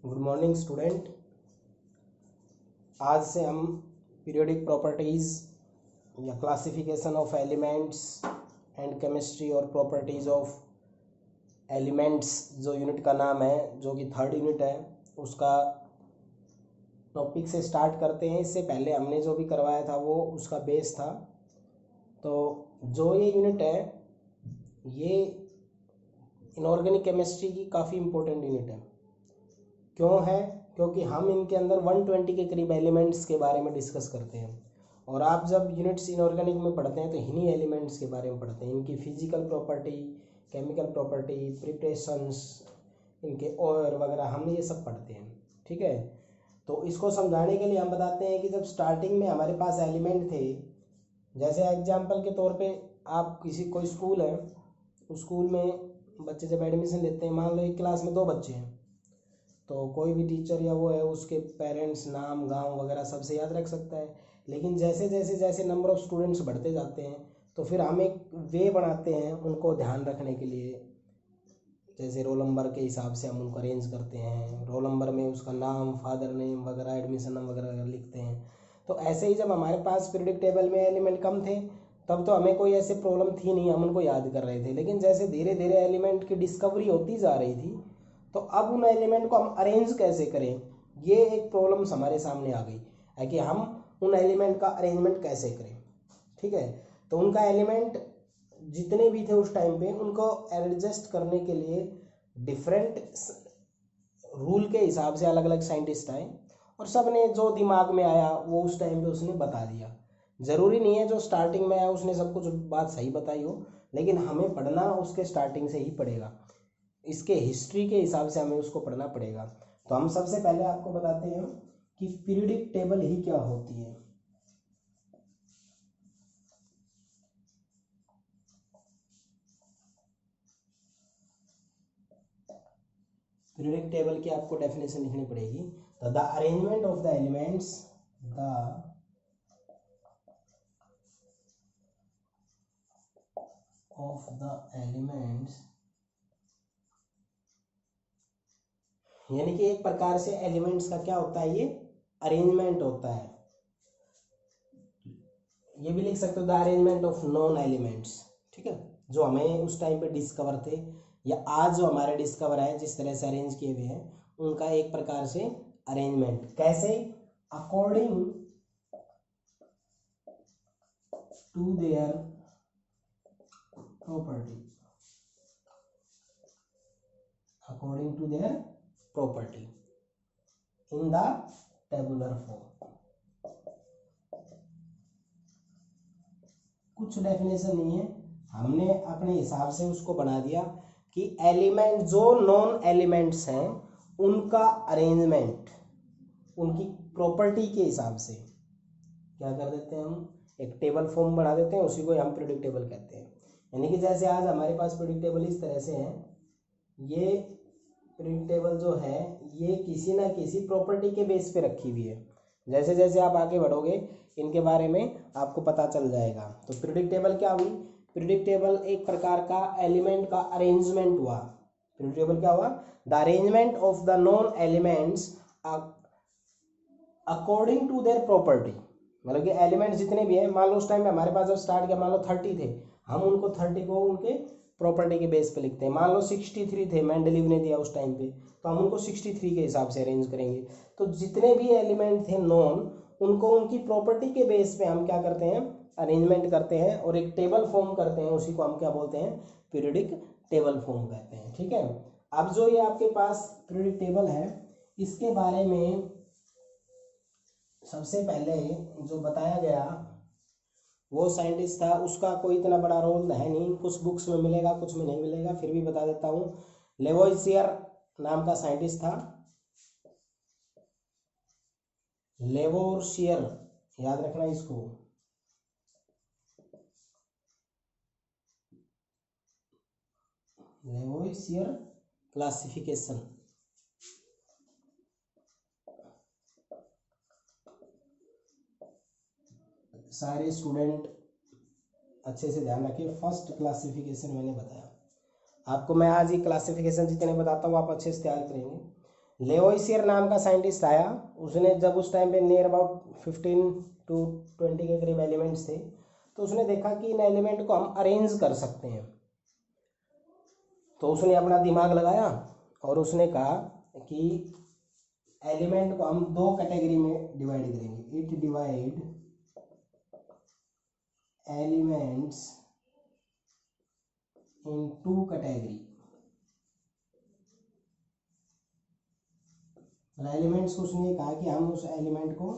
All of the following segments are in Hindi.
Good morning student. आज से हम पीरियोडिक प्रॉपर्टीज़ या classification of elements and chemistry और प्रॉपर्टीज़ ऑफ एलिमेंट्स जो यूनिट का नाम है, जो कि थर्ड यूनिट है, उसका टॉपिक से स्टार्ट करते हैं। इससे पहले हमने जो भी करवाया था वो उसका बेस था। तो जो ये यूनिट है ये इनऑर्गेनिक केमिस्ट्री की काफ़ी इम्पोर्टेंट यूनिट है। क्यों है? क्योंकि हम इनके अंदर 120 के करीब एलिमेंट्स के बारे में डिस्कस करते हैं। और आप जब यूनिट्स इनऑर्गेनिक में पढ़ते हैं तो इन्हीं एलिमेंट्स के बारे में पढ़ते हैं, इनकी physical property, chemical property, preparations, इनके और वगैरह, हम ये सब पढ़ते हैं। ठीक है, तो इसको समझाने के लिए हम बताते हैं कि जब स्टार्टिंग में हमारे पास एलिमेंट थे, जैसे एग्जाम्पल के तौर पे आप कोई स्कूल है, उस स्कूल में बच्चे जब एडमिशन लेते हैं, मान लो एक क्लास में 2 बच्चे हैं, तो कोई भी टीचर या वो है उसके पेरेंट्स, नाम, गांव वगैरह सबसे याद रख सकता है। लेकिन जैसे जैसे जैसे नंबर ऑफ़ स्टूडेंट्स बढ़ते जाते हैं तो फिर हम एक वे बनाते हैं उनको ध्यान रखने के लिए। जैसे रोल नंबर के हिसाब से हम उनको अरेंज करते हैं, रोल नंबर में उसका नाम, फादर नेम वगैरह, एडमिशन नंबर वगैरह लिखते हैं। तो ऐसे ही जब हमारे पास पीरियोडिक टेबल में एलिमेंट कम थे तब तो हमें कोई ऐसे प्रॉब्लम थी नहीं, हम उनको याद कर रहे थे। लेकिन जैसे धीरे धीरे एलिमेंट की डिस्कवरी होती जा रही थी तो अब उन एलिमेंट को हम अरेंज कैसे करें, ये एक प्रॉब्लम्स हमारे सामने आ गई है कि हम उन एलिमेंट का अरेंजमेंट कैसे करें। ठीक है, तो उनका एलिमेंट जितने भी थे उस टाइम पे उनको एडजस्ट करने के लिए डिफरेंट रूल के हिसाब से अलग अलग साइंटिस्ट आए और सब ने जो दिमाग में आया वो उस टाइम पे उसने बता दिया। ज़रूरी नहीं है जो स्टार्टिंग में आया उसने सब कुछ बात सही बताई हो, लेकिन हमें पढ़ना उसके स्टार्टिंग से ही पड़ेगा, इसके हिस्ट्री के हिसाब से हमें उसको पढ़ना पड़ेगा। तो हम सबसे पहले आपको बताते हैं कि पीरियोडिक टेबल ही क्या होती है। पीरियोडिक टेबल की आपको डेफिनेशन लिखनी पड़ेगी। तो the arrangement of the elements, the of the elements, यानी कि एक प्रकार से एलिमेंट्स का क्या होता है, ये अरेंजमेंट होता है। ये भी लिख सकते हो the arrangement of non elements. ठीक है, जो हमें उस टाइम पे डिस्कवर थे या आज जो हमारे डिस्कवर है, जिस तरह से अरेंज किए हुए हैं, उनका एक प्रकार से अरेंजमेंट। कैसे? According to their property, according to their property in the tabular form। कुछ डेफिनेशन नहीं है, हमने अपने हिसाब से उसको बना दिया कि एलिमेंट जो नॉन एलिमेंट्स हैं उनका अरेंजमेंट उनकी प्रॉपर्टी के हिसाब से क्या कर देते हैं, हम एक टेबल फॉर्म बना देते हैं, उसी को हम पीरियोडिक टेबल कहते हैं। यानी कि जैसे आज हमारे पास पीरियोडिक टेबल इस तरह से है, ये पीरियोडिक टेबल जो है ये किसी ना किसी प्रॉपर्टी के बेस पे रखी हुई है। जैसे जैसे आप आगे बढ़ोगे इनके बारे में आपको पता चल जाएगा। तो पीरियोडिक टेबल क्या हुई? पीरियोडिक टेबल एक प्रकार का एलिमेंट का अरेंजमेंट हुआ। पीरियोडिक टेबल क्या हुआ? The arrangement of the non elements according to their property. मतलब कि एलिमेंट जितने भी हैं, मान लो उस टाइम में हमारे पास जब स्टार्ट किया, मान लो 30 थे, हम उनको 30 को उनके प्रॉपर्टी के बेस पे लिखते हैं। मान लो 63 थे, मेंडलीव ने दिया उस टाइम पे, तो हम उनको 63 के हिसाब से अरेंज करेंगे। तो जितने भी एलिमेंट थे नॉन, उनको उनकी प्रॉपर्टी के बेस पे हम क्या करते हैं, अरेंजमेंट करते हैं और एक टेबल फॉर्म करते हैं। उसी को हम क्या बोलते हैं, पीरियोडिक टेबल फॉर्म कहते हैं। ठीक है, अब जो ये आपके पास पीरियोडिक टेबल है, इसके बारे में सबसे पहले जो बताया गया वो साइंटिस्ट था, उसका कोई इतना बड़ा रोल है नहीं, कुछ बुक्स में मिलेगा कुछ में नहीं मिलेगा, फिर भी बता देता हूँ। लेवोइसियर नाम का साइंटिस्ट था, लेवोइसियर, याद रखना इसको। लेवोइसियर क्लासिफिकेशन, सारे स्टूडेंट अच्छे से ध्यान रखिए। फर्स्ट क्लासिफिकेशन मैंने बताया आपको, मैं आज ये क्लासिफिकेशन जितने बताता हूँ आप अच्छे से तैयार करेंगे। लेवोइसियर नाम का साइंटिस्ट आया, उसने जब उस टाइम पे नियर अबाउट 15 to 20 के करीब एलिमेंट्स थे, तो उसने देखा कि इन एलिमेंट को हम अरेंज कर सकते हैं। तो उसने अपना दिमाग लगाया और उसने कहा कि एलिमेंट को हम दो कैटेगरी में डिवाइड करेंगे। It divide elements into category. Elements को उसने कहा कि हम उस एलिमेंट को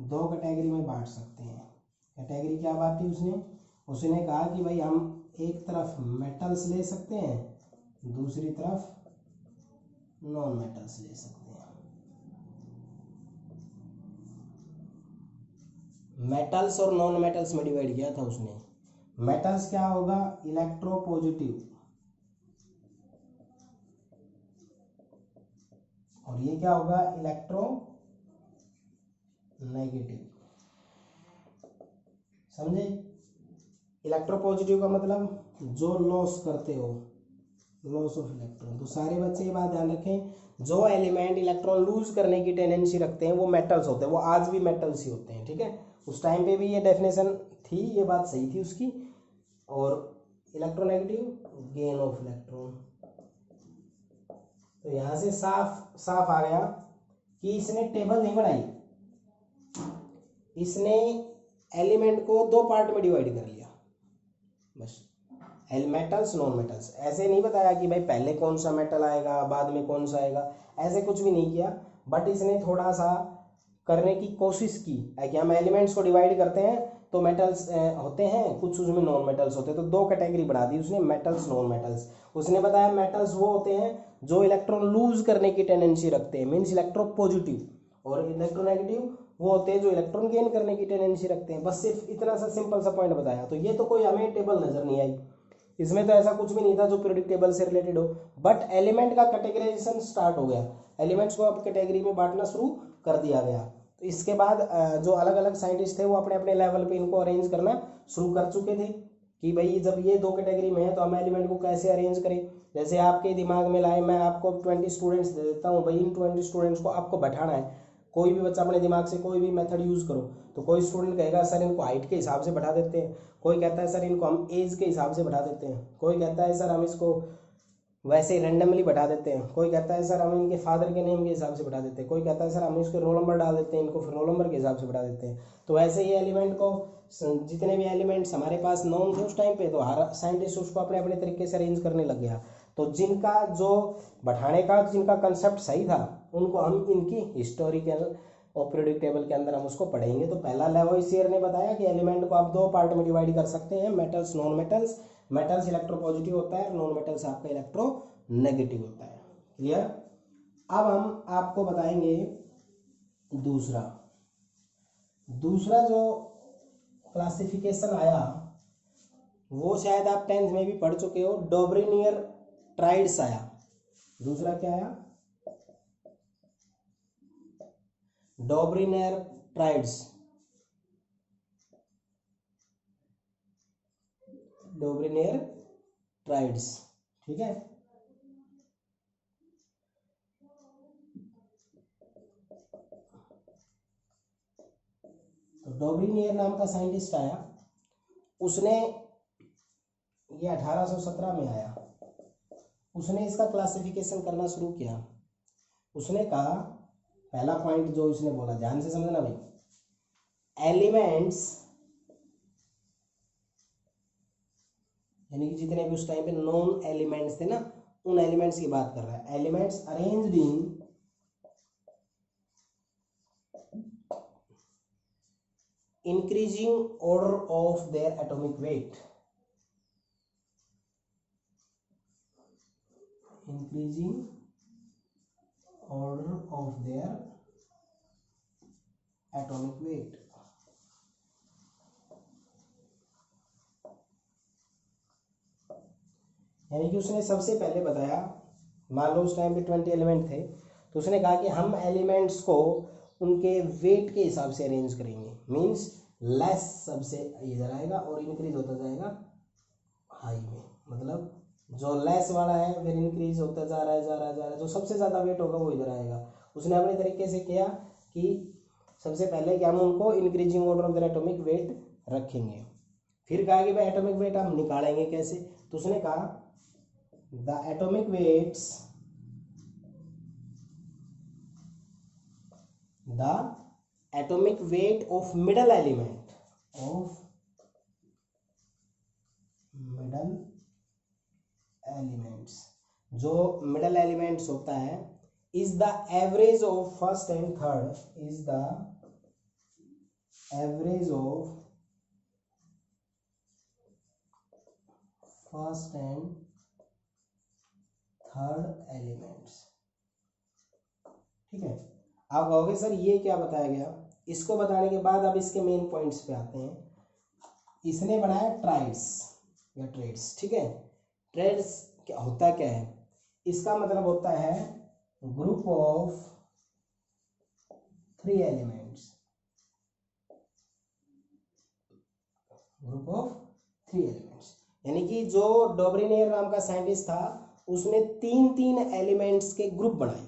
दो कैटेगरी में बांट सकते हैं। कैटेगरी क्या बांटी उसने कहा कि भाई हम एक तरफ मेटल्स ले सकते हैं, दूसरी तरफ नॉन मेटल्स ले सकते हैं। मेटल्स और नॉन मेटल्स में डिवाइड किया था उसने। मेटल्स क्या होगा, इलेक्ट्रोपॉजिटिव, और ये क्या होगा, इलेक्ट्रो नेगेटिव। समझे? इलेक्ट्रोपॉजिटिव का मतलब जो लॉस करते हो, लॉस ऑफ इलेक्ट्रॉन। तो सारे बच्चे ये बात ध्यान रखें, जो एलिमेंट इलेक्ट्रॉन लूज करने की टेंडेंसी रखते हैं वो मेटल्स होते हैं, वो आज भी मेटल्स ही होते हैं। ठीक है, उस टाइम पे भी ये डेफिनेशन थी, ये बात सही थी उसकी। और इलेक्ट्रोनेगेटिव, गेन ऑफ इलेक्ट्रॉन। तो यहां से साफ साफ आ गया कि इसने टेबल नहीं बनाई, इसने एलिमेंट को दो पार्ट में डिवाइड कर लिया बस, मेटल्स नॉन मेटल्स। ऐसे नहीं बताया कि भाई पहले कौन सा मेटल आएगा बाद में कौन सा आएगा, ऐसे कुछ भी नहीं किया। बट इसने थोड़ा सा करने की कोशिश की कि हम एलिमेंट्स को डिवाइड करते हैं तो मेटल्स होते हैं कुछ, उसमें नॉन मेटल्स होते हैं, तो दो कैटेगरी बढ़ा दी उसने, मेटल्स नॉन मेटल्स। उसने बताया मेटल्स वो होते हैं जो इलेक्ट्रॉन लूज करने की टेंडेंसी रखते हैं, मीन्स इलेक्ट्रोपॉजिटिव, और इलेक्ट्रोनेगेटिव वो होते हैं जो इलेक्ट्रॉन गेन करने की टेंडेंसी रखते हैं। बस सिर्फ इतना सा सिंपल सा पॉइंट बताया। तो ये तो कोई हमें टेबल नजर नहीं आई, इसमें तो ऐसा कुछ भी नहीं था जो पीरियोडिक टेबल से रिलेटेड हो। बट एलिमेंट का कैटेगराइजेशन स्टार्ट हो गया, एलिमेंट्स को अब कैटेगरी में बांटना शुरू कर दिया गया। तो इसके बाद जो अलग अलग साइंटिस्ट थे वो अपने अपने लेवल पे इनको अरेंज करना शुरू कर चुके थे कि भाई जब ये दो कैटेगरी में है तो हम एलिमेंट को कैसे अरेंज करें। जैसे आपके दिमाग में लाए, मैं आपको 20 स्टूडेंट्स दे देता हूँ, भाई इन 20 स्टूडेंट्स को आपको बैठाना है। कोई भी बच्चा अपने दिमाग से कोई भी मेथड यूज़ करो, तो कोई स्टूडेंट कहेगा सर इनको हाइट के हिसाब से बैठा देते हैं, कोई कहता है सर इनको हम एज के हिसाब से बैठा देते हैं, कोई कहता है सर हम इसको वैसे ही रैंडमली बैठा देते हैं, कोई कहता है सर हम इनके फादर के नेम के हिसाब से बैठा देते हैं, कोई कहता है सर हम इसके रोल नंबर डाल देते हैं, इनको फिर रोल नंबर के हिसाब से बैठा देते हैं। तो वैसे ही एलिमेंट को, जितने भी एलिमेंट्स हमारे पास नॉन थे उस टाइम पे, तो हर साइंटिस्ट उसको अपने अपने तरीके से अरेंज करने लग गया। तो जिनका जो बैठाने का जिनका कंसेप्ट सही था उनको हम इनकी हिस्टोरिकल और पीरियोडिक टेबल के अंदर हम उसको पढ़ेंगे। तो पहला लेवोइसियर ने बताया कि एलिमेंट को आप दो पार्ट में डिवाइड कर सकते हैं, metals non metals. Metals electropositive होता है, नॉन मेटल्स आपका इलेक्ट्रो नेगेटिव होता है। क्लियर? अब हम आपको बताएंगे दूसरा जो क्लासिफिकेशन आया वो शायद आप 10th में भी पढ़ चुके हो, डोब्रिनियर ट्राइड्स आया। दूसरा क्या आया? डोब्रिनियर ट्राइड्स। डोब्रिनियर ट्राइड्स, ठीक है। तो डोब्रिनियर नाम का साइंटिस्ट आया, उसने ये 1817 में आया। उसने इसका क्लासिफिकेशन करना शुरू किया। उसने कहा, पहला पॉइंट जो उसने बोला, ध्यान से समझना भाई, एलिमेंट्स यानी कि जितने भी उस टाइम पे नॉन एलिमेंट्स थे ना, उन एलिमेंट्स की बात कर रहा है। Elements arranged in increasing order of their atomic weight, increasing order of their atomic wait. यानी कि उसने सबसे पहले बताया, मान लो उस टाइम पे 20 एलिमेंट थे, तो उसने कहा कि हम एलिमेंट्स को उनके वेट के हिसाब से अरेंज करेंगे। मींस लेस सबसे इधर आएगा और इंक्रीज होता जाएगा हाई में, मतलब जो लेस वाला है फिर इंक्रीज होता जा रहा है जा रहा है जा रहा है, जो सबसे ज़्यादा वेट होगा वो इधर आएगा। उसने अपने तरीके से किया कि सबसे पहले कि हम उनको increasing order of the atomic weight रखेंगे। फिर कहा कि भाई एटॉमिक वेट हम निकालेंगे कैसे, तो उसने कहा the atomic weights of middle element जो मिडल एलिमेंट्स होता है is the average of first and third elements. ठीक है, आप कहोगे सर ये क्या बताया गया, इसको बताने के बाद अब इसके मेन पॉइंट्स पे आते हैं। इसने बनाया ट्राइड्स या ट्रेड्स। ठीक है, ट्रेड्स क्या होता क्या है, इसका मतलब होता है ग्रुप ऑफ 3 एलिमेंट्स, यानी कि जो डोब्रिनियर नाम का साइंटिस्ट था उसने 3 एलिमेंट्स के ग्रुप बनाए।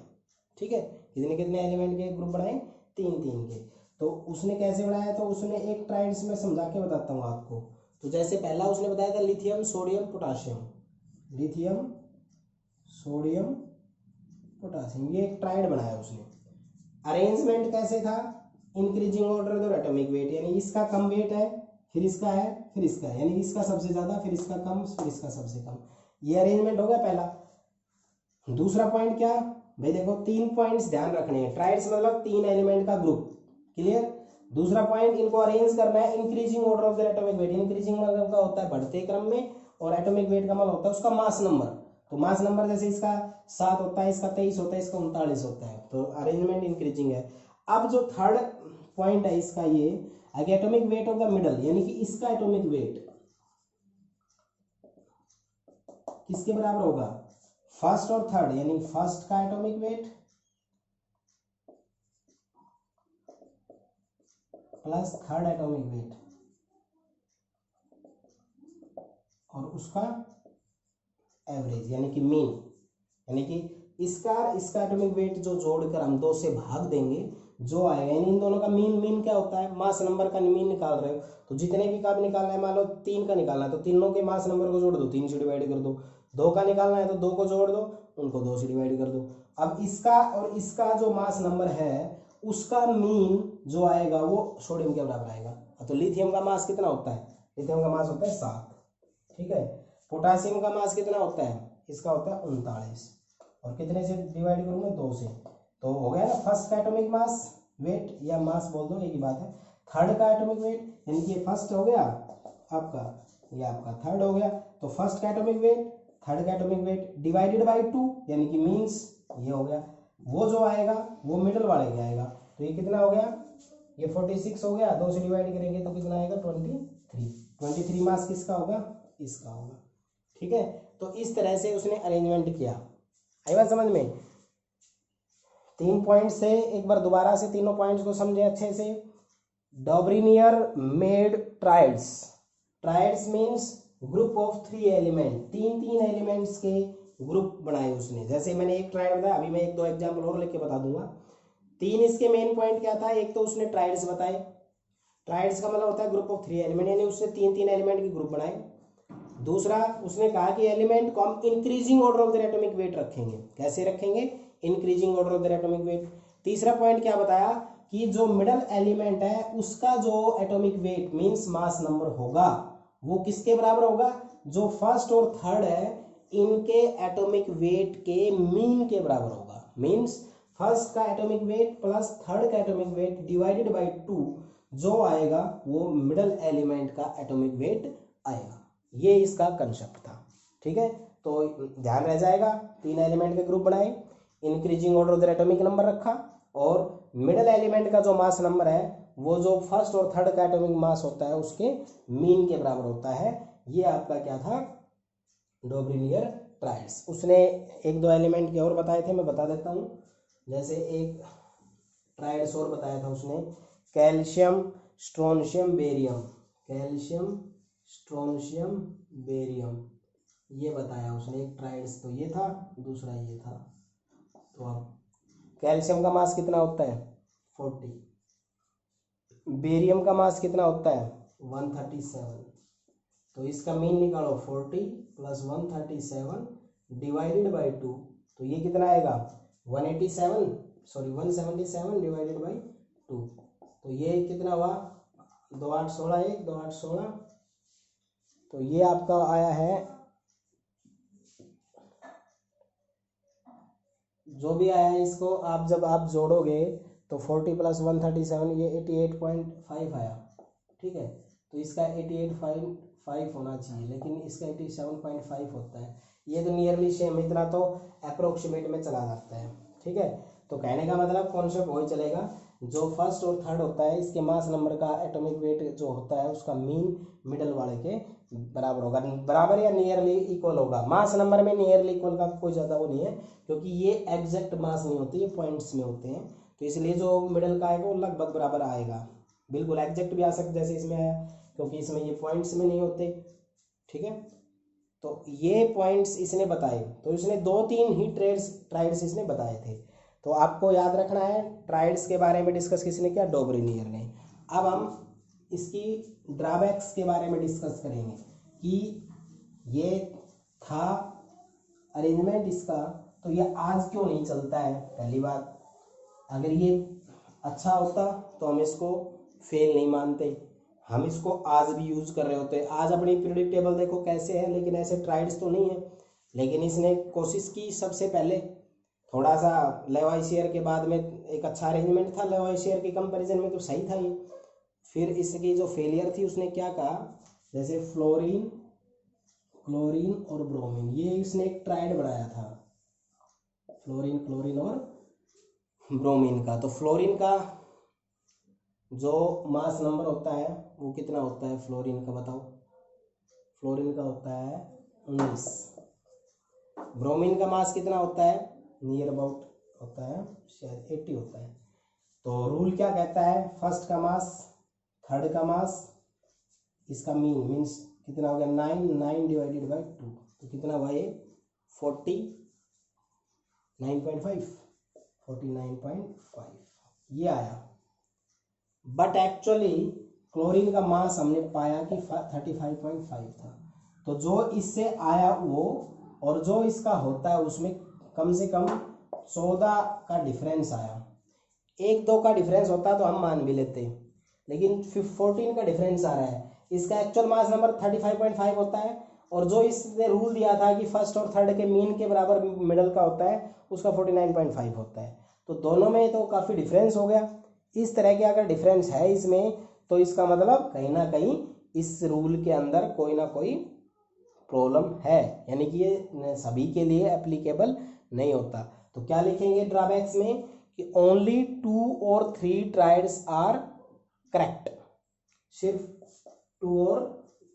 ठीक है, कितने एलिमेंट के ग्रुप बनाए, 3 के। तो उसने कैसे बनाया, तो उसने एक ट्राइड्स में समझा के बताता हूँ आपको। तो जैसे पहला उसने बताया था लिथियम सोडियम पोटाशियम, ये एक ट्राइड बनाया उसने। अरेंजमेंट कैसे था, increasing order of atomic weight, यानी इसका कम वेट है फिर इसका है फिर इसका है, यानी इसका सबसे ज्यादा फिर इसका कम फिर इसका सबसे कम, ये अरेंजमेंट हो गया पहला। दूसरा पॉइंट क्या भाई, देखो 3 पॉइंट्स ध्यान रखने हैं, ट्राइड्स मतलब 3 एलिमेंट का ग्रुप, क्लियर। दूसरा पॉइंट, इनको अरेंज करना है increasing order of the atomic weight. Increasing मतलब का होता है बढ़ते क्रम में, और एटॉमिक वेट का मतलब होता है उसका मास नंबर। तो मास नंबर जैसे इसका 7 होता है, इसका 23 होता है, इसका 39 होता है, तो अरेंजमेंट इंक्रीजिंग है। अब जो थर्ड पॉइंट है इसका ये atomic weight of the middle, यानी कि इसका एटॉमिक वेट किसके बराबर होगा, फर्स्ट और थर्ड, यानी फर्स्ट का atomic weight plus third atomic weight और उसका एवरेज यानी कि मीन, यानी कि इसका एटॉमिक वेट जो जोड़कर हम 2 से भाग देंगे जो आएगा, यानी इन दोनों का मीन क्या होता है, मास नंबर का मीन निकाल रहे हो तो जितने भी का भी निकालना है, मान लो 3 का निकालना है तो तीनों के मास नंबर को जोड़ दो, 3 से डिवाइड कर दो। 2 का निकालना है तो 2 को जोड़ दो, उनको 2 से डिवाइड कर दो। अब इसका और इसका जो मास नंबर है उसका मीन जो आएगा वो सोडियम के बराबर आएगा। तो लिथियम का मास कितना होता है, लिथियम का मास होता है 7। ठीक है, पोटासियम का मास कितना होता है, इसका होता है 39, और कितने से डिवाइड करूंगा, 2 से। तो हो गया ना फर्स्ट का एटॉमिक मास वेट, या मास बोल दो एक ही बात है। थर्ड का एटॉमिक वेट, यानी कि फर्स्ट हो गया आपका, ये आपका थर्ड हो गया। तो फर्स्ट का एटॉमिक वेट, थर्ड का एटॉमिक वेट डिवाइडेड बाय 2, यानी कि मीन्स ये हो गया। वो जो आएगा वो मिडल वाले के आएगा। तो ये कितना हो गया, ये 46 हो गया, 2 से डिवाइड करेंगे तो कितना आएगा, 23 मास किसका होगा, इसका होगा। ठीक है, तो इस तरह से उसने अरेंजमेंट किया। आई बात समझ में। 3 पॉइंट से एक बार दोबारा से तीनों पॉइंट्स को समझे अच्छे से। Dobereiner made triads means group of 3 element, 3 elements के ग्रुप बनाए उसने। जैसे मैंने एक ट्राइड बताया, अभी मैं 1-2 एग्जाम्पल और लेके बता दूंगा। 3 इसके मेन पॉइंट क्या था, एक तो उसने ट्राइड्स बताए, ट्राइड्स का मतलब होता है ग्रुप ऑफ 3 एलिमेंट, यानी उसने 3 एलिमेंट के ग्रुप बनाए। दूसरा उसने कहा कि एलिमेंट को हम increasing order of the atomic weight रखेंगे। कैसे रखेंगे, increasing order of the atomic weight. तीसरा पॉइंट क्या बताया कि जो मिडल एलिमेंट है उसका जो atomic weight means mass number होगा वो किसके बराबर होगा, जो फर्स्ट और थर्ड है इनके एटॉमिक वेट के मीन के बराबर होगा। मींस फर्स्ट का एटॉमिक वेट प्लस थर्ड का एटॉमिक वेट डिवाइडेड बाय 2, जो आएगा वो मिडल एलिमेंट का एटॉमिक वेट आएगा। ये इसका कंसेप्ट था। ठीक है, तो ध्यान रह जाएगा, 3 एलिमेंट के ग्रुप बनाए, increasing order of the atomic number रखा, और मिडल एलिमेंट का जो मास नंबर है वो जो फर्स्ट और थर्ड का एटॉमिक मास होता है उसके मीन के बराबर होता है। ये आपका क्या था, डॉब्रिनियर ट्राइड्स। उसने 1-2 एलिमेंट के और बताए थे, मैं बता देता हूँ। जैसे एक ट्राइड्स और बताया था उसने, कैल्शियम स्ट्रोंशियम बेरियम, ये बताया उसने, एक ट्राइड्स तो ये था, दूसरा ये था। तो अब कैल्शियम का मास कितना होता है 40, बेरियम का मास कितना होता है 137। तो इसका मीन निकालो 40 + 137 डिवाइडेड बाई 2, तो ये कितना आएगा 177 डिवाइडेड बाई 2। तो ये कितना हुआ 2 8 16, 1 2 8 16, तो ये आपका आया है, जो भी आया है इसको आप जब आप जोड़ोगे तो 40 + 137 ये 88.5 आया। ठीक है, तो इसका 88.5 होना चाहिए, लेकिन इसका 87.5 होता है। ये तो नियरली सेम, इतना तो अप्रोक्सीमेट में चला जाता है। ठीक है, तो कहने का मतलब कॉन्सेप्ट वही चलेगा, जो फर्स्ट और थर्ड होता है इसके मास नंबर का एटॉमिक वेट जो होता है उसका मीन मिडल वाले के बराबर होगा, बराबर या नियरली इक्वल होगा। मास नंबर में नियरली इक्वल का कोई ज़्यादा वो नहीं है, क्योंकि ये एग्जैक्ट मास नहीं होती, ये पॉइंट्स में होते हैं। तो इसलिए जो मिडल का आएगा वो लगभग बराबर आएगा, बिल्कुल एग्जैक्ट भी आ सकता जैसे इसमें आया, क्योंकि इसमें ये पॉइंट्स में नहीं होते। ठीक है, तो ये पॉइंट्स इसने बताए, तो इसने 2-3 ही ट्राइड्स इसने बताए थे। तो आपको याद रखना है, ट्राइड्स के बारे में डिस्कस किसने किया, डोब्रिनियर ने। अब हम इसकी ड्रॉबैक्स के बारे में डिस्कस करेंगे कि ये था अरेंजमेंट इसका, तो ये आज क्यों नहीं चलता है। पहली बात, अगर ये अच्छा होता तो हम इसको फेल नहीं मानते, हम इसको आज भी यूज कर रहे होते। आज अपनी पीरियोडिक टेबल देखो कैसे है, लेकिन ऐसे ट्राइड्स तो नहीं है। लेकिन इसने कोशिश की सबसे पहले, थोड़ा सा लेवाइशियर के बाद में एक अच्छा अरेंजमेंट था, लेवाइशियर के कंपैरिजन में तो सही था ये। फिर इसकी जो फेलियर थी उसने क्या कहा, जैसे फ्लोरीन, क्लोरीन और ब्रोमीन, ये इसने एक ट्राइड बनाया था, फ्लोरीन, क्लोरीन और ब्रोमीन का। तो फ्लोरीन का जो मास नंबर होता है वो कितना होता है फ्लोरीन का, बताओ। फ्लोरीन का होता है 19। ब्रोमीन का मास कितना होता है, नियर अबाउट होता है शायद 80 होता है। तो रूल क्या कहता है, फर्स्ट का मास, थर्ड का मास, इसका मीन मीन्स कितना हो गया 9 डिवाइडेड बाई 2, तो कितना हुआ ये 49.5 ये आया। बट एक्चुअली क्लोरीन का मास हमने पाया कि 35.5 था। तो जो इससे आया वो और जो इसका होता है उसमें कम से कम 14 का डिफरेंस आया। 1-2 का डिफरेंस होता तो हम मान भी लेते, लेकिन 14 का डिफरेंस आ रहा है। इसका एक्चुअल मास नंबर 35.5 होता है, और जो इसने रूल दिया था कि फर्स्ट और थर्ड के मीन के बराबर मिडल का होता है उसका 49.5 होता है। तो दोनों में तो काफ़ी डिफरेंस हो गया। इस तरह के अगर डिफरेंस है इसमें, तो इसका मतलब कहीं ना कहीं इस रूल के अंदर कोई ना कोई प्रॉब्लम है, यानी कि ये सभी के लिए एप्लीकेबल नहीं होता। तो क्या लिखेंगे ड्रॉबैक्स में कि ओनली 2 और 3 ट्राइड्स आर करेक्ट, सिर्फ 2 और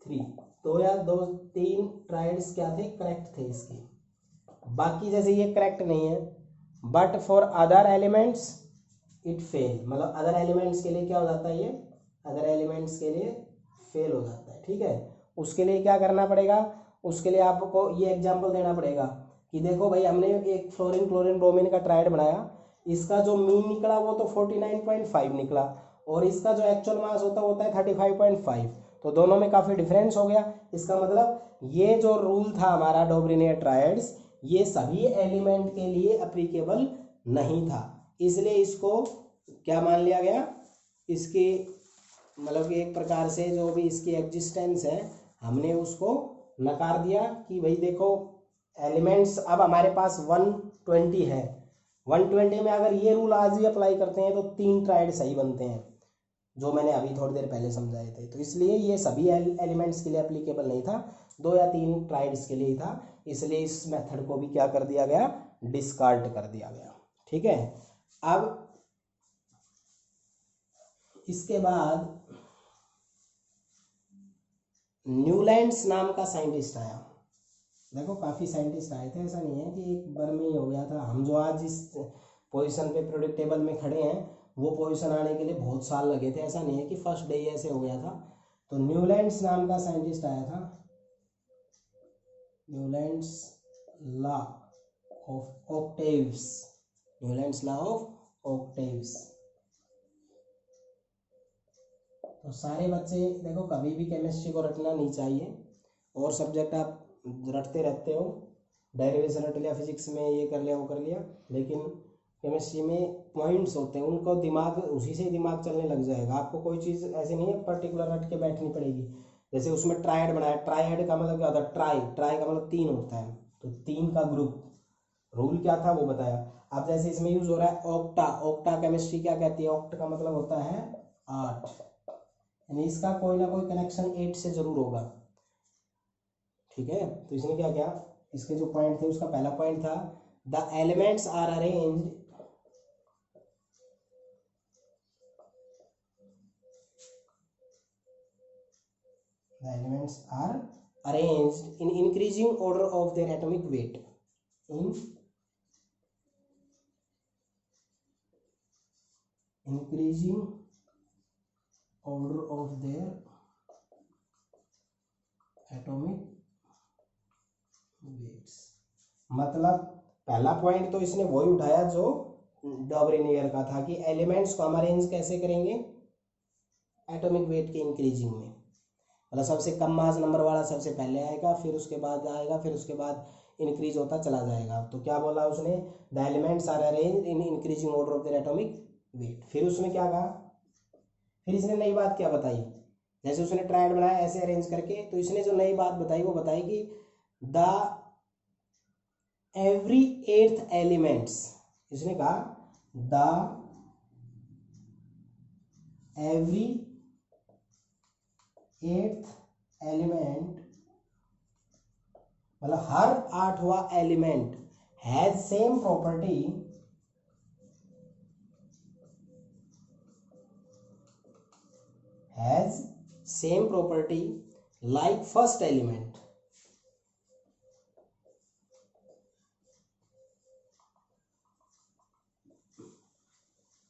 3, 2 या 2-3 ट्राइड्स क्या थे, करेक्ट थे इसके, बाकी जैसे ये करेक्ट नहीं है। But for other elements it fail, मतलब अदर एलिमेंट्स के लिए क्या हो जाता है, ये अदर एलिमेंट्स के लिए फेल हो जाता है। ठीक है, उसके लिए क्या करना पड़ेगा, उसके लिए आपको ये एग्जांपल देना पड़ेगा कि देखो भाई हमने एक फ्लोरीन, क्लोरीन, ब्रोमीन का ट्राइड बनाया, इसका जो मीन निकला वो तो 49.5 निकला, और इसका जो एक्चुअल मास होता है 35.5, तो दोनों में काफ़ी डिफरेंस हो गया। इसका मतलब ये जो रूल था हमारा डोब्रिनियर ट्राइड्स, ये सभी एलिमेंट के लिए एप्लीकेबल नहीं था, इसलिए इसको क्या मान लिया गया, इसकी मतलब कि एक प्रकार से जो भी इसकी एग्जिस्टेंस है हमने उसको नकार दिया कि भाई देखो एलिमेंट्स, अब हमारे पास 120 है, 120 में अगर ये रूल आज भी अप्लाई करते हैं तो 3 ट्राइड सही बनते हैं, जो मैंने अभी थोड़ी देर पहले समझाए थे। तो इसलिए ये सभी एलिमेंट्स के लिए एप्लीकेबल नहीं था, 2 या 3 ट्राइड्स के लिए था, इसलिए इस मेथड को भी क्या कर दिया गया, डिस्कार्ड कर दिया गया। ठीक है, अब इसके बाद न्यूलैंड्स नाम का साइंटिस्ट आया। देखो काफ़ी साइंटिस्ट आए थे, ऐसा नहीं है कि एक बार में ही हो गया था। हम जो आज इस पोजीशन पे पीरियोडिक टेबल में खड़े हैं, वो पोजीशन आने के लिए बहुत साल लगे थे, ऐसा नहीं है कि फर्स्ट डे ऐसे हो गया था। तो न्यूलैंड्स नाम का साइंटिस्ट आया था, Newlands law of octaves, Newlands law of octaves. तो सारे बच्चे देखो कभी भी केमिस्ट्री को रटना नहीं चाहिए, और सब्जेक्ट आप रटते रहते हो, डेरिवेशन रट लिया, फिजिक्स में ये कर लिया वो कर लिया, लेकिन केमिस्ट्री में पॉइंट्स होते हैं, उनको दिमाग उसी से दिमाग चलने लग जाएगा। आपको कोई चीज़ ऐसी नहीं है पर्टिकुलर रट के बैठनी पड़ेगी। जैसे उसमें ट्रायड बनाया, ट्रायड का मतलब क्या होता है, ट्राई ट्राई का मतलब 3 होता है, तो 3 का ग्रुप, रूल क्या था वो बताया। अब जैसे इसमें यूज हो रहा है ऑक्टा, ऑक्टा केमिस्ट्री क्या कहती है, ऑक्ट का मतलब होता है 8, यानी इसका कोई ना कोई कनेक्शन 8 से जरूर होगा। ठीक है, तो इसने क्या किया, इसके जो पॉइंट थे उसका पहला पॉइंट था the elements are arranged in increasing order of their atomic weight, in increasing order of their atomic weights। मतलब पहला पॉइंट तो इसने वही उठाया जो डॉबरिनियर का था कि एलिमेंट्स को हम अरेंज कैसे करेंगे, एटॉमिक वेट के इंक्रीजिंग में, मतलब सबसे कम मास नंबर वाला सबसे पहले आएगा, फिर उसके बाद आएगा, फिर उसके बाद इंक्रीज होता चला जाएगा। तो क्या बोला उसने, the elements are arrange in increasing order of their atomic weight. फिर उसने क्या कहा, फिर इसने नई बात क्या बताई, जैसे उसने ट्रायड बनाया ऐसे अरेंज करके, तो इसने जो नई बात बताई वो बताई कि द एवरी 8th एलिमेंट्स, इसने कहा द एवरी 8th एलिमेंट, मतलब हर 8वां element has same property like first element.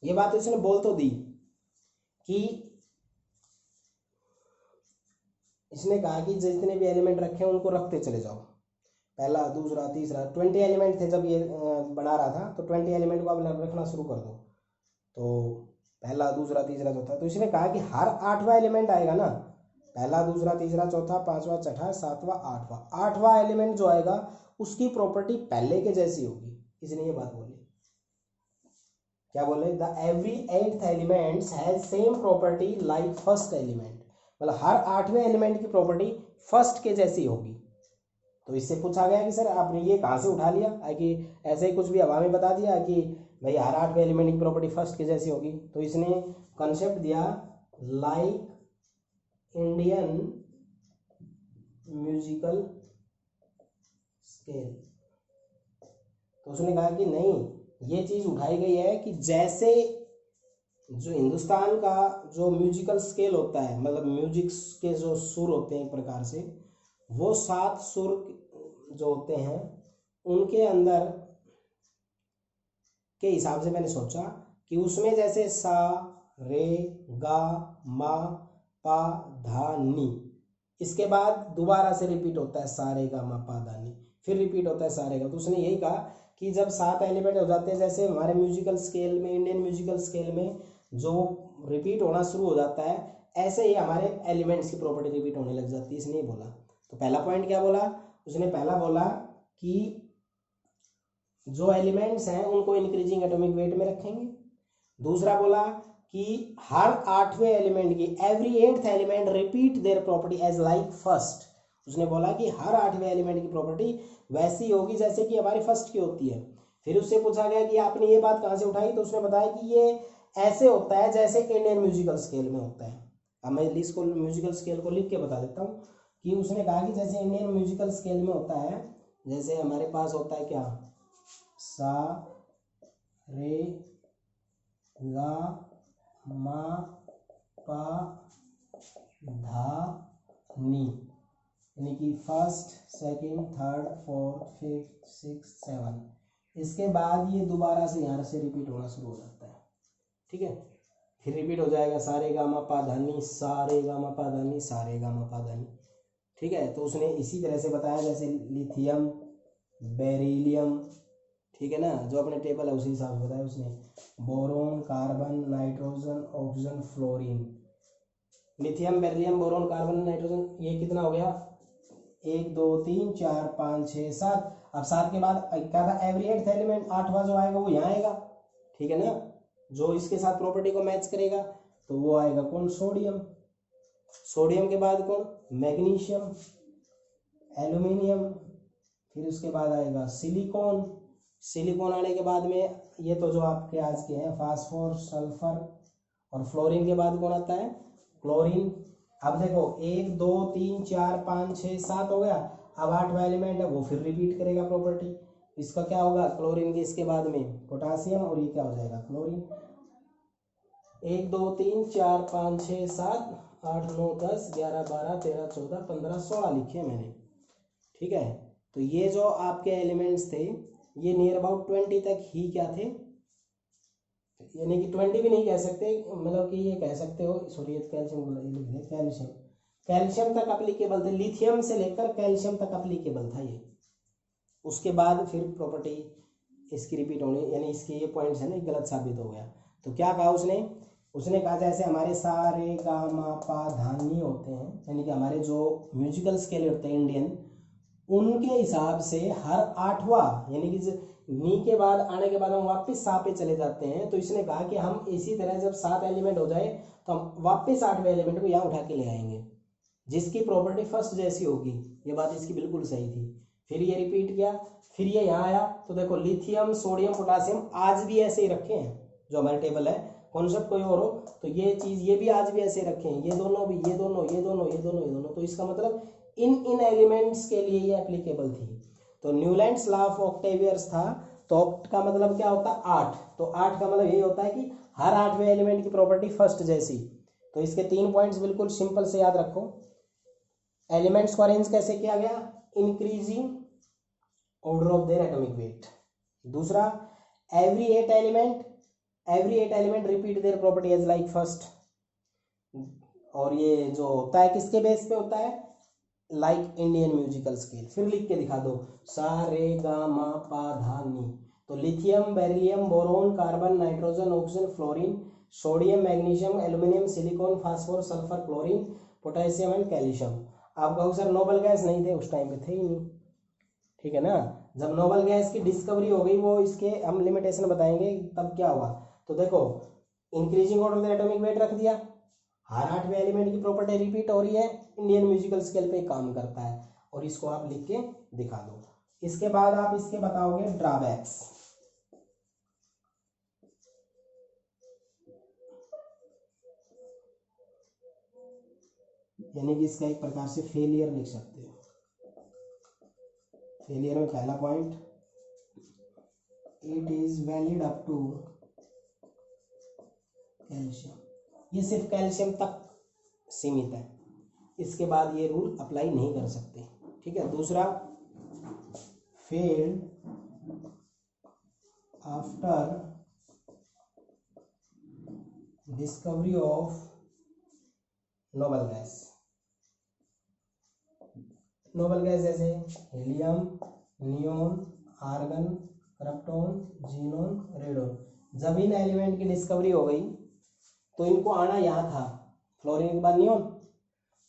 ये बात इसने बोल तो दी कि इसने कहा कि जितने भी एलिमेंट रखे हैं उनको रखते चले जाओ, पहला दूसरा तीसरा 20 एलिमेंट थे जब ये बना रहा था, तो 20 एलिमेंट को आप रखना शुरू कर दो, तो पहला दूसरा तीसरा चौथा। तो इसने कहा कि हर 8वां एलिमेंट आएगा ना, पहला दूसरा तीसरा चौथा 5वां 6वां 7वां 8वां, 8वां एलिमेंट जो आएगा उसकी प्रॉपर्टी पहले के जैसी होगी। इसने ये बात बोली, क्या बोले, the every 8th elements has same property like first element, मतलब हर 8वें एलिमेंट की प्रॉपर्टी फर्स्ट के जैसी होगी। तो इससे पूछा गया कि सर आपने ये कहाँ से उठा लिया है, कि ऐसे ही कुछ भी हवा में बता दिया कि भाई हर 8वें एलिमेंट की प्रॉपर्टी फर्स्ट के जैसी होगी। तो इसने कॉन्सेप्ट दिया लाइक इंडियन म्यूजिकल स्केल। तो उसने कहा कि नहीं, ये चीज़ उठाई गई है कि जैसे जो हिंदुस्तान का जो म्यूजिकल स्केल होता है, मतलब म्यूजिक के जो सुर होते हैं एक प्रकार से, वो 7 सुर जो होते हैं उनके अंदर के हिसाब से मैंने सोचा कि उसमें जैसे सा रे गा मा पा धा नी, इसके बाद दोबारा से रिपीट होता है सा रे गा मा पा धा नी, फिर रिपीट होता है सा रे गा। तो उसने यही कहा कि जब 7 एलिमेंट हो जाते हैं, जैसे हमारे म्यूजिकल स्केल में, इंडियन म्यूजिकल स्केल में जो रिपीट होना शुरू हो जाता है, ऐसे ही हमारे एलिमेंट्स की प्रॉपर्टी रिपीट होने लग जाती है। इसने बोला, तो पहला पॉइंट क्या बोला उसने, पहला बोला कि जो एलिमेंट्स हैं उनको इंक्रीजिंग एटॉमिक वेट में रखेंगे। दूसरा बोला कि हर 8वें एलिमेंट की, every 8th element repeat their property as like first. उसने बोला कि हर 8वें एलिमेंट की प्रॉपर्टी वैसी होगी जैसे कि हमारी फर्स्ट की होती है। फिर उससे पूछा गया कि आपने ये बात कहाँ से उठाई, तो उसने बताया कि ये ऐसे होता है जैसे इंडियन म्यूजिकल स्केल में होता है। अब मैं इसको म्यूजिकल स्केल को लिख के बता देता हूँ कि उसने कहा कि जैसे इंडियन म्यूजिकल स्केल में होता है, जैसे हमारे पास होता है क्या, सा रे गा मा पा धा नी, यानी कि first second third fourth fifth six 7, इसके बाद ये दोबारा से यहाँ से रिपीट होना शुरू हो जाता है। ठीक है, फिर रिपीट हो जाएगा सारे गा मा पा धा नी, सारे गा मा पा धा नी, सारे गा मा पा धा नी। ठीक है। तो उसने इसी तरह से बताया जैसे लिथियम, बेरिलियम, ठीक है ना, जो अपने टेबल है उसी हिसाब से बताया उसने। Boron, carbon, nitrogen, oxygen, fluorine. Lithium, beryllium, boron, carbon, nitrogen, ये कितना हो गया? 1 2 3 4 5 6 7। अब 7 के बाद क्या था? एवरी एट्थ एलिमेंट, 8वां जो आएगा वो यहाँ आएगा, ठीक है ना, जो इसके साथ प्रॉपर्टी को मैच करेगा। तो वो आएगा कौन? सोडियम। सोडियम के बाद कौन? मैग्नीशियम, एल्यूमिनियम, फिर उसके बाद आएगा सिलिकॉन। सिलिकॉन आने के बाद में ये तो जो आपके आज के हैं फास्फोर, सल्फर, और फ्लोरीन के बाद कौन आता है? क्लोरीन। अब देखो 1 2 3 4 5 6 7 हो गया। अब 8वां एलिमेंट है वो फिर रिपीट करेगा प्रॉपर्टी। इसका क्या होगा? क्लोरीन के इसके बाद में पोटासियम, और ये क्या हो जाएगा? क्लोरीन। 1 2 3 4 5 6 7 8 9 10 11 12 13 14 15 16 लिखे मैंने, ठीक है। तो ये जो आपके एलिमेंट्स थे ये नियर अबाउट 20 तक ही क्या थे, यानी कि 20 भी नहीं कह सकते, मतलब कि ये कह सकते हो, सॉरी ये कैल्शियम लिख दे, कैल्शियम, कैल्शियम तक अप्लीकेबल थे। लिथियम से लेकर कैल्शियम तक अप्लीकेबल था ये। उसके बाद फिर प्रॉपर्टी इसकी रिपीट होनी, यानी इसके ये पॉइंट्स है ना, गलत साबित हो गया। तो क्या कहा उसने? उसने कहा जैसे हमारे सा रे गा मा पा धा नी होते हैं, यानी कि हमारे जो म्यूजिकल स्केल होते हैं इंडियन, उनके हिसाब से हर 8वां, यानी कि नी के बाद आने के बाद हम वापस सा पे चले जाते हैं। तो इसने कहा कि हम इसी तरह जब 7 एलिमेंट हो जाए तो हम वापस 8वें एलिमेंट को यहाँ उठा के ले आएंगे, जिसकी प्रॉपर्टी फर्स्ट जैसी होगी। ये बात इसकी बिल्कुल सही थी। फिर ये रिपीट किया, फिर ये यहाँ आया। तो देखो लिथियम, सोडियम, पोटासियम आज भी ऐसे ही रखे हैं, जो हमारे टेबल है, कॉन्सेप्ट कोई और हो तो ये चीज़ ये भी आज भी ऐसे रखे हैं, ये दोनों भी, ये दोनों, ये दोनों, ये दोनों, ये दोनों। तो इसका मतलब इन एलिमेंट्स के लिए ये एप्लीकेबल थी। तो न्यूलैंड्स लॉ ऑफ ऑक्टेवियर्स था। तो ऑक्ट का मतलब क्या होता है? 8। तो 8 का मतलब यही होता है कि हर 8वें एलिमेंट की प्रॉपर्टी फर्स्ट जैसी। तो इसके 3 पॉइंट्स बिल्कुल सिंपल से याद रखो। एलिमेंट्स को अरेंज कैसे किया गया? Increasing order of their atomic weight. दूसरा, every 8 element repeat their property as like first. और ये जो होता है किसके बेस पे होता है? Like Indian musical scale. फिर लिख के दिखा दो, सा रे गा मा पा धा नी। तो lithium, beryllium, boron, carbon, nitrogen, oxygen, fluorine, sodium, magnesium, aluminium, silicon, phosphor, sulphur, chlorine, potassium and calcium. आप कहो सर नोबल गैस नहीं थे उस टाइम पे, थे ही नहीं, ठीक है ना। जब नोबल गैस की डिस्कवरी हो गई, वो इसके हम लिमिटेशन बताएंगे तब क्या हुआ। तो देखो increasing order of atomic weight रख दिया, हर 8वें एलिमेंट की प्रॉपर्टी रिपीट हो रही है, इंडियन म्यूजिकल स्केल पे काम करता है, और इसको आप लिख के दिखा दो। इसके बाद आप इसके बताओगे ड्रॉबैक्स, यानी कि इसका एक प्रकार से फेलियर लिख सकते हो। फेलियर में पहला point, it is valid up to calcium. ये सिर्फ कैल्शियम तक सीमित है, इसके बाद ये रूल अप्लाई नहीं कर सकते, ठीक है। दूसरा, failed after discovery of noble gas. Noble gas जैसे helium, neon, argon, krypton, xenon, radon. जब इन एलिमेंट की डिस्कवरी हो गई तो इनको आना यहाँ था, फ्लोरीन के बाद नियोन।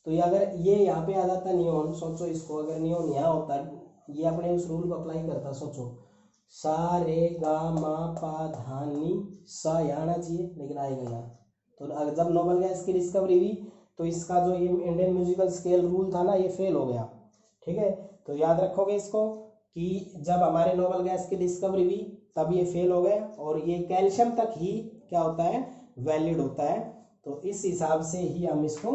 तो ये अगर ये यहाँ पे आ जाता नियोन, सोचो इसको, अगर नियोन यहाँ होता, ये अपने उस रूल को अप्लाई करता, सोचो सा रे गा मा पा धा नी, सा यहाँ आना चाहिए लेकिन आएगा यहाँ। तो अगर जब नोबल गैस की डिस्कवरी हुई तो इसका जो ये इंडियन म्यूजिकल स्केल रूल था ना, ये फेल हो गया, ठीक है। तो याद रखोगे इसको कि जब हमारे नोबल गैस की डिस्कवरी हुई तब ये फेल हो गया, और ये कैल्शियम तक ही क्या होता है? वैलिड होता है। तो इस हिसाब से ही हम इसको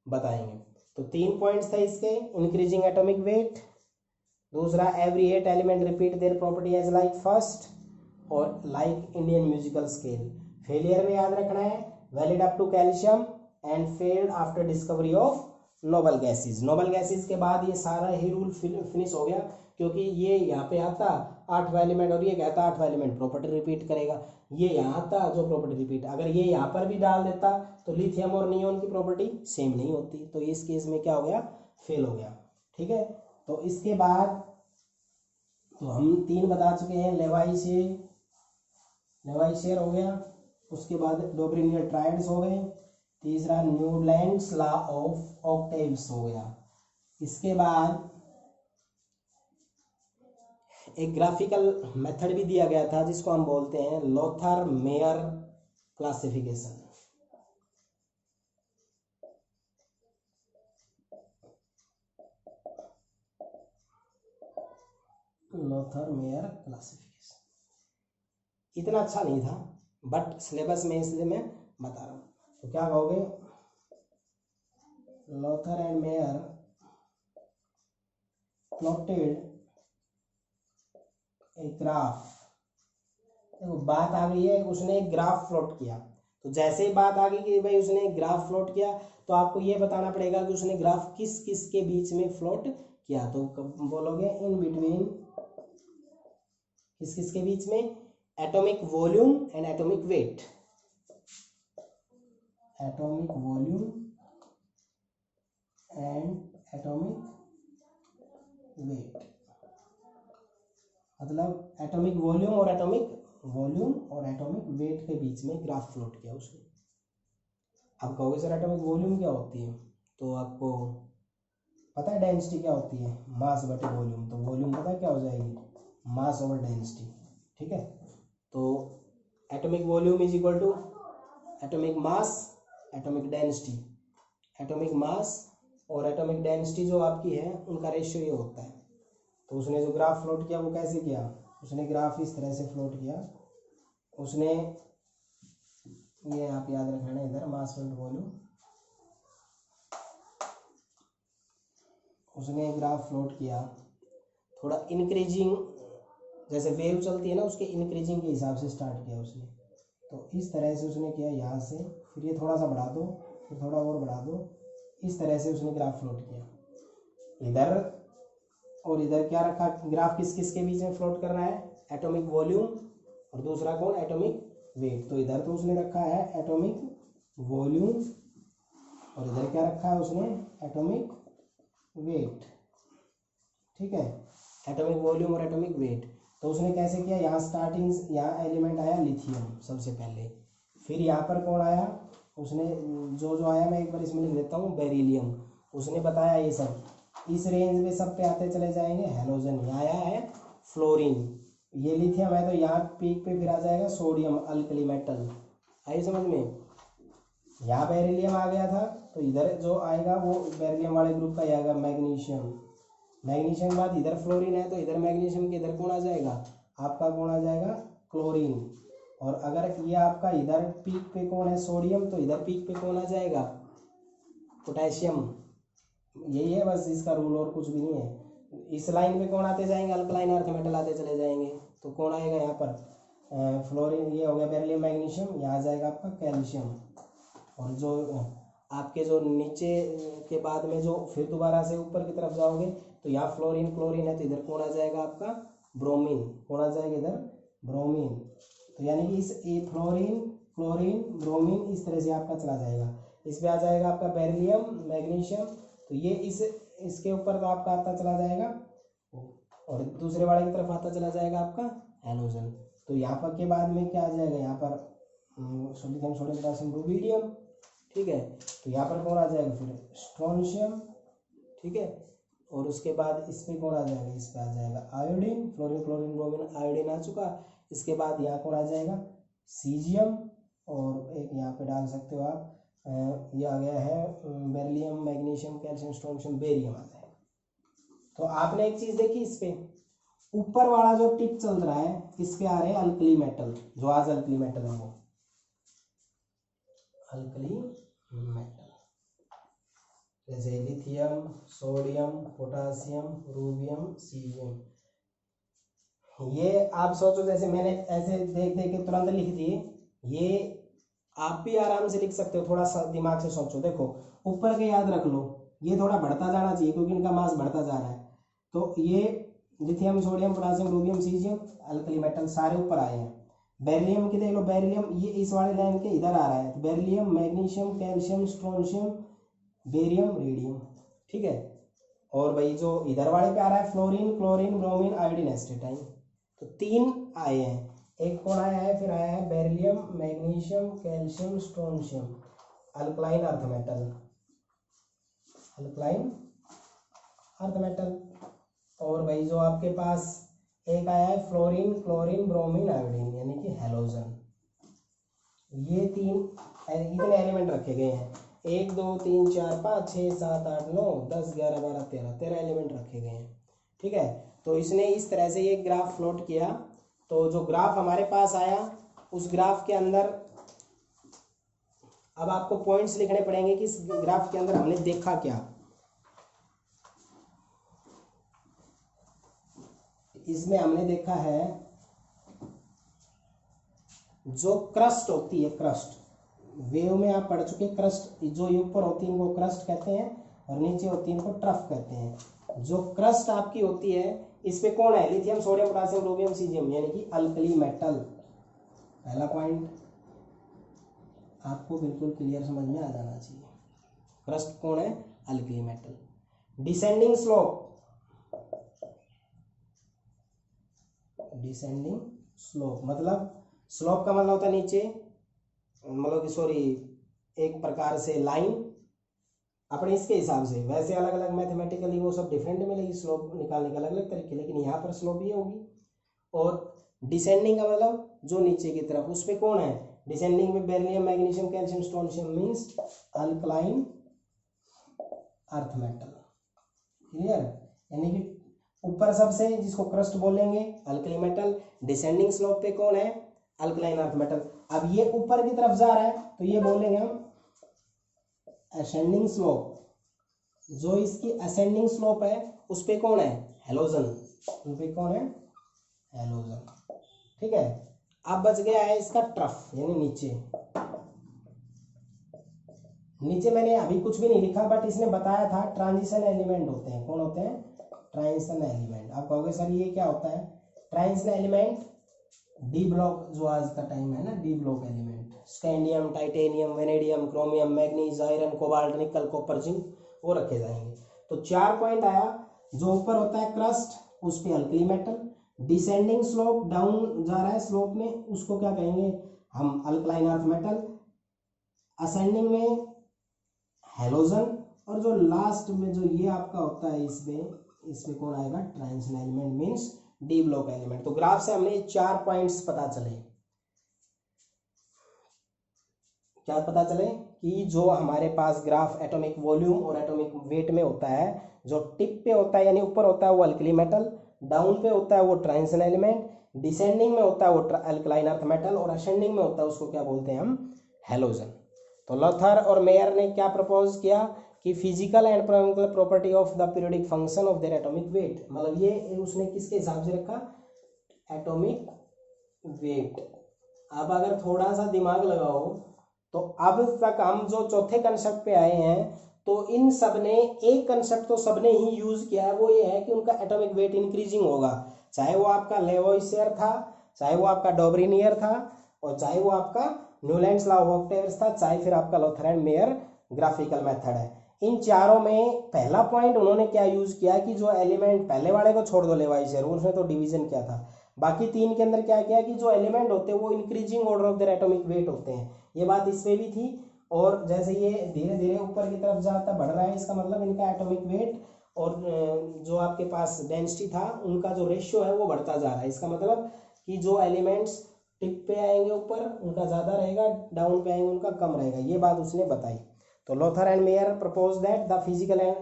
बताएंगे। तो 3 पॉइंट्स थे इसके, इंक्रीजिंग एटॉमिक वेट, दूसरा every 8 element repeat their property as like first, और like Indian musical scale. Failure में याद रखना है valid up to calcium and failed after discovery of noble gases. Noble gases के बाद ये सारा ही रूल फिनिश हो गया, क्योंकि ये यहाँ पे आता 8वां एलिमेंट और ये कहता 8वां एलिमेंट प्रॉपर्टी रिपीट करेगा, ये यहाँ आता जो प्रॉपर्टी रिपीट, अगर ये यहाँ पर भी डाल देता तो लिथियम और नियोन की प्रॉपर्टी सेम नहीं होती। तो इस केस में क्या हो गया? फेल हो गया। ठीक है, तो इसके बाद तो हम 3 बता चुके हैं, लेवाइसियर हो गया, उसके बाद डोब्रिनियर ट्रायड्स हो गए, तीसरा न्यूलैंड्स लॉ ऑफ ऑक्टेव्स हो गया। इसके बाद एक ग्राफिकल मेथड भी दिया गया था जिसको हम बोलते हैं Lothar Meyer classification. Lothar Meyer classification इतना अच्छा नहीं था, बट सिलेबस में इसलिए मैं बता रहा हूँ। तो क्या कहोगे, Lothar and mayor plotted a graph. देखो बात आ गई है, उसने एक ग्राफ प्लॉट किया, तो जैसे ही बात आ गई कि भाई उसने एक ग्राफ प्लॉट किया, तो आपको ये बताना पड़ेगा कि उसने ग्राफ किस किस के बीच में प्लॉट किया। तो बोलोगे इन बिटवीन, किस किस के बीच में, atomic volume and atomic weight. Atomic volume and atomic weight, मतलब एटॉमिक वॉल्यूम और एटॉमिक वेट के बीच में ग्राफ प्लॉट किया उसने। अब कहोगे सर एटॉमिक वॉल्यूम क्या होती है, तो आपको पता है डेंसिटी क्या होती है, मास बटे वॉल्यूम। तो वॉल्यूम पता है क्या हो जाएगी, मास ओवर डेंसिटी। ठीक है, तो atomic volume is equal to atomic mass atomic density. Atomic mass और एटॉमिक डेंसिटी जो आपकी है उनका रेशियो ये होता है। तो उसने जो ग्राफ फ्लोट किया वो कैसे किया, उसने ग्राफ इस तरह से फ्लोट किया। उसने ये आप याद रखना इधर मास एंड वॉल्यूम, उसने ग्राफ फ्लोट किया थोड़ा इंक्रीजिंग, जैसे वेव चलती है ना उसके इंक्रीजिंग के हिसाब से स्टार्ट किया उसने। तो इस तरह से उसने किया यहाँ से, फिर ये थोड़ा सा बढ़ा दो, फिर थोड़ा और बढ़ा दो, इस तरह से उसने ग्राफ फ्लोट किया। इधर और इधर क्या रखा, ग्राफ किस किस के बीच में फ्लोट करना है, एटॉमिक वॉल्यूम और दूसरा कौन, एटॉमिक वेट। तो इधर तो उसने रखा है एटॉमिक वॉल्यूम और इधर क्या रखा है उसने, एटॉमिक वेट। ठीक है, एटॉमिक वॉल्यूम और एटॉमिक वेट। तो उसने कैसे किया, यहाँ स्टार्टिंग, यहाँ एलिमेंट आया लिथियम सबसे पहले, फिर यहाँ पर कौन आया, उसने जो आया मैं एक बार इसमें लिख देता हूँ, बेरिलियम। उसने बताया ये सब इस रेंज में सब पे आते चले जाएंगे हैलोजन। यहाँ आया है फ्लोरीन, ये लिथियम है तो यहाँ पीक पे फिर आ जाएगा सोडियम अल्कली मेटल। आई समझ में, यहाँ बेरिलियम आ गया था तो इधर जो आएगा वो बेरिलियम वाले ग्रुप का ही आएगा मैग्नीशियम। मैग्नीशियम के बाद इधर फ्लोरीन है तो इधर मैग्नीशियम के इधर कौन आ जाएगा, आपका कौन आ जाएगा, क्लोरीन। और अगर ये आपका इधर पीक पे कौन है, सोडियम, तो इधर पीक पे कौन आ जाएगा, पोटेशियम। यही है बस इसका रूल, और कुछ भी नहीं है। इस लाइन पे कौन आते जाएंगे, अल्कलाइन अर्थ मेटल आते चले जाएंगे। तो कौन आएगा यहाँ पर, फ्लोरीन, ये हो गया बेरिलियम मैग्नीशियम, यहाँ आ जाएगा आपका कैल्शियम। और जो आपके जो नीचे के बाद में जो फिर दोबारा से ऊपर की तरफ जाओगे तो यहाँ फ्लोरीन क्लोरीन है तो इधर कौन आ जाएगा आपका, ब्रोमीन। कौन आ जाएगा इधर, ब्रोमीन। तो यानी कि इस फ्लोरीन क्लोरीन ब्रोमीन इस तरह से आपका चला जाएगा। इस पे आ जाएगा आपका बेरिलियम मैग्नीशियम, तो ये इसके ऊपर तो आपका आता चला जाएगा और दूसरे वाले की तरफ आता चला जाएगा आपका हैलोजन। तो यहाँ पर के बाद में क्या आ जाएगा, यहाँ पर सोडियम पोटेशियम रुबिडियम। ठीक है, तो यहाँ पर कौन आ जाएगा फिर, स्ट्रोंशियम। ठीक है, और उसके बाद इस पे कौन आ जाएगा, इस पे आ जाएगा iodine, fluorine chlorine bromine iodine आ चुका। इसके बाद यहाँ कौन आ जाएगा, सीजियम। और एक यहाँ पे डाल सकते हो आप, ये आ गया है beryllium magnesium calcium strontium barium आ जाएगा। तो आपने एक चीज देखी, इस पे ऊपर वाला जो टिप चल रहा है इस पे आ रहे हैं अल्कली मेटल, जो आज अल्कली मेटल है वो अल्कली मेटल, जैसे lithium sodium potassium rubidium caesium. ये आप सोचो जैसे मैंने ऐसे देख देख के तुरंत लिख दिए, ये आप भी आराम से लिख सकते हो, थोड़ा सा दिमाग से सोचो। देखो ऊपर के याद रख लो, ये थोड़ा बढ़ता जाना चाहिए क्योंकि इनका मास बढ़ता जा रहा है। तो ये lithium sodium potassium rubidium caesium alkali metal सारे ऊपर आए हैं। बेरिलियम की देख लो, बेरिलियम ये इस वाले लाइन के इधर आ रहा है, तो beryllium magnesium calcium strontium barium radium. ठीक है, और भाई जो इधर वाले पे आ रहा है fluorine, chlorine, bromine, iodine, astatine, तो 3 आए हैं। एक कौन आया है, फिर आया है beryllium, magnesium, calcium, strontium, alkaline earth metal, alkaline earth metal. और भाई जो आपके पास एक आया है फ्लोरीन, क्लोरीन, ब्रोमीन, आयोडीन, यानी कि हैलोजन। ये 3 इतने एलिमेंट रखे गए हैं। 1 2 3 4 5 6 7 8 9 10 11 12 13 एलिमेंट रखे गए हैं। ठीक है, तो इसने इस तरह से ये ग्राफ प्लॉट किया। तो जो ग्राफ हमारे पास आया, उस ग्राफ के अंदर अब आपको पॉइंट्स लिखने पड़ेंगे कि इस ग्राफ के अंदर हमने देखा क्या। इसमें हमने देखा है जो क्रस्ट होती है, क्रस्ट वेव में आप पढ़ चुके, क्रस्ट जो ऊपर होती है इनको क्रस्ट कहते हैं और नीचे होती है इनको ट्रफ कहते हैं। जो क्रस्ट आपकी होती है इस पे कौन है, lithium, sodium, potassium, rubidium, caesium, यानी कि अल्कली मेटल। पहला पॉइंट आपको बिल्कुल क्लियर समझ में आ जाना चाहिए। क्रस्ट कौन है, alkali metal. Descending slope, descending slope मतलब स्लोप का मतलब होता है नीचे, मतलब कि सॉरी एक प्रकार से लाइन अपने इसके हिसाब से, वैसे अलग अलग मैथमेटिकली वो सब डिफरेंट मिलेगी स्लोप निकालने का अलग अलग तरीके, लेकिन यहाँ पर स्लोप ये होगी। और डिसेंडिंग का मतलब जो नीचे की तरफ, उस पर कौन है, डिसेंडिंग में beryllium, magnesium, calcium, strontium means alkaline earth metal. Clear, यानी कि ऊपर सबसे जिसको क्रस्ट बोलेंगे अल्कली मेटल, डिसेंडिंग स्लोप पे कौन है, अल्कलाइन अर्थ मेटल। अब ये ऊपर की तरफ जा रहा है तो ये बोलेंगे हम असेंडिंग स्लोप। जो इसकी असेंडिंग स्लोप है उस पे कौन है, हैलोजन, उन पे कौन है, हैलोजन। ठीक है, अब बच गया है इसका ट्रफ यानी नीचे। नीचे मैंने अभी कुछ भी नहीं लिखा, बट इसने बताया था ट्रांजिशन एलिमेंट होते हैं। कौन होते हैं, ट्रांजिशन एलिमेंट। आप कहोगे सर ये क्या होता है, ट्रांजिशन एलिमेंट डी ब्लॉक, जो आज का टाइम है ना, D block element, scandium, titanium, vanadium, chromium, manganese, iron, cobalt, निकल, कॉपर, जिंक, वो रखे जाएंगे। तो 4 पॉइंट आया। जो ऊपर होता है क्रस्ट उस पे alkali metal, descending slope down जा रहा है स्लोप में, उसको क्या कहेंगे हम, अल्कलाइन अर्थ मेटल। असेंडिंग में हैलोजन, और जो लास्ट में जो ये आपका होता है इसमें कौन आएगा, transition element means D block element. तो ग्राफ से हमने 4 पॉइंट्स पता चले। क्या पता चले कि जो हमारे पास ग्राफ एटॉमिक वॉल्यूम और एटॉमिक वेट में होता है, जो टिप पे होता है यानी ऊपर होता है वो अल्कली मेटल, डाउन पे होता है वो ट्रांजिशन एलिमेंट, डिसेंडिंग में होता है वो अल्कलाइन अर्थ मेटल, और असेंडिंग में होता है उसको क्या बोलते हैं हम, हैलोजन। तो लोथर और मेयर ने क्या प्रपोज किया कि physical and chemical property of the periodic function of their atomic wait, मतलब ये उसने किसके हिसाब से रखा, एटॉमिक वेट। अब अगर थोड़ा सा दिमाग लगाओ तो अब तक हम जो चौथे कंसेप्ट पे आए हैं, तो इन सब ने एक कंसेप्ट तो सबने ही यूज किया है, वो ये है कि उनका एटॉमिक वेट इंक्रीजिंग होगा। चाहे वो आपका लेवोइसियर था, चाहे वो आपका डॉबरिनियर था, और चाहे वो आपका न्यूलैंड्स लॉ ऑफ ऑक्टेवर्स था, चाहे फिर आपका Lothar and mayor graphical method है। इन चारों में पहला पॉइंट उन्होंने क्या यूज किया कि जो एलिमेंट, पहले वाले को छोड़ दो लेवोइसियर, उसने तो डिवीजन किया था, बाकी 3 के अंदर क्या किया कि जो एलिमेंट होते हैं वो increasing order of their atomic wait होते हैं। ये बात इसमें भी थी। और जैसे ये धीरे धीरे ऊपर की तरफ जाता बढ़ रहा है, इसका मतलब इनका एटॉमिक वेट और जो आपके पास डेंसिटी था उनका जो रेशियो है वो बढ़ता जा रहा है। इसका मतलब कि जो एलिमेंट्स टिप पे आएंगे ऊपर उनका ज़्यादा रहेगा, डाउन पे आएंगे उनका कम रहेगा, ये बात उसने बताई। तो Lothar and Meyer propose that the physical and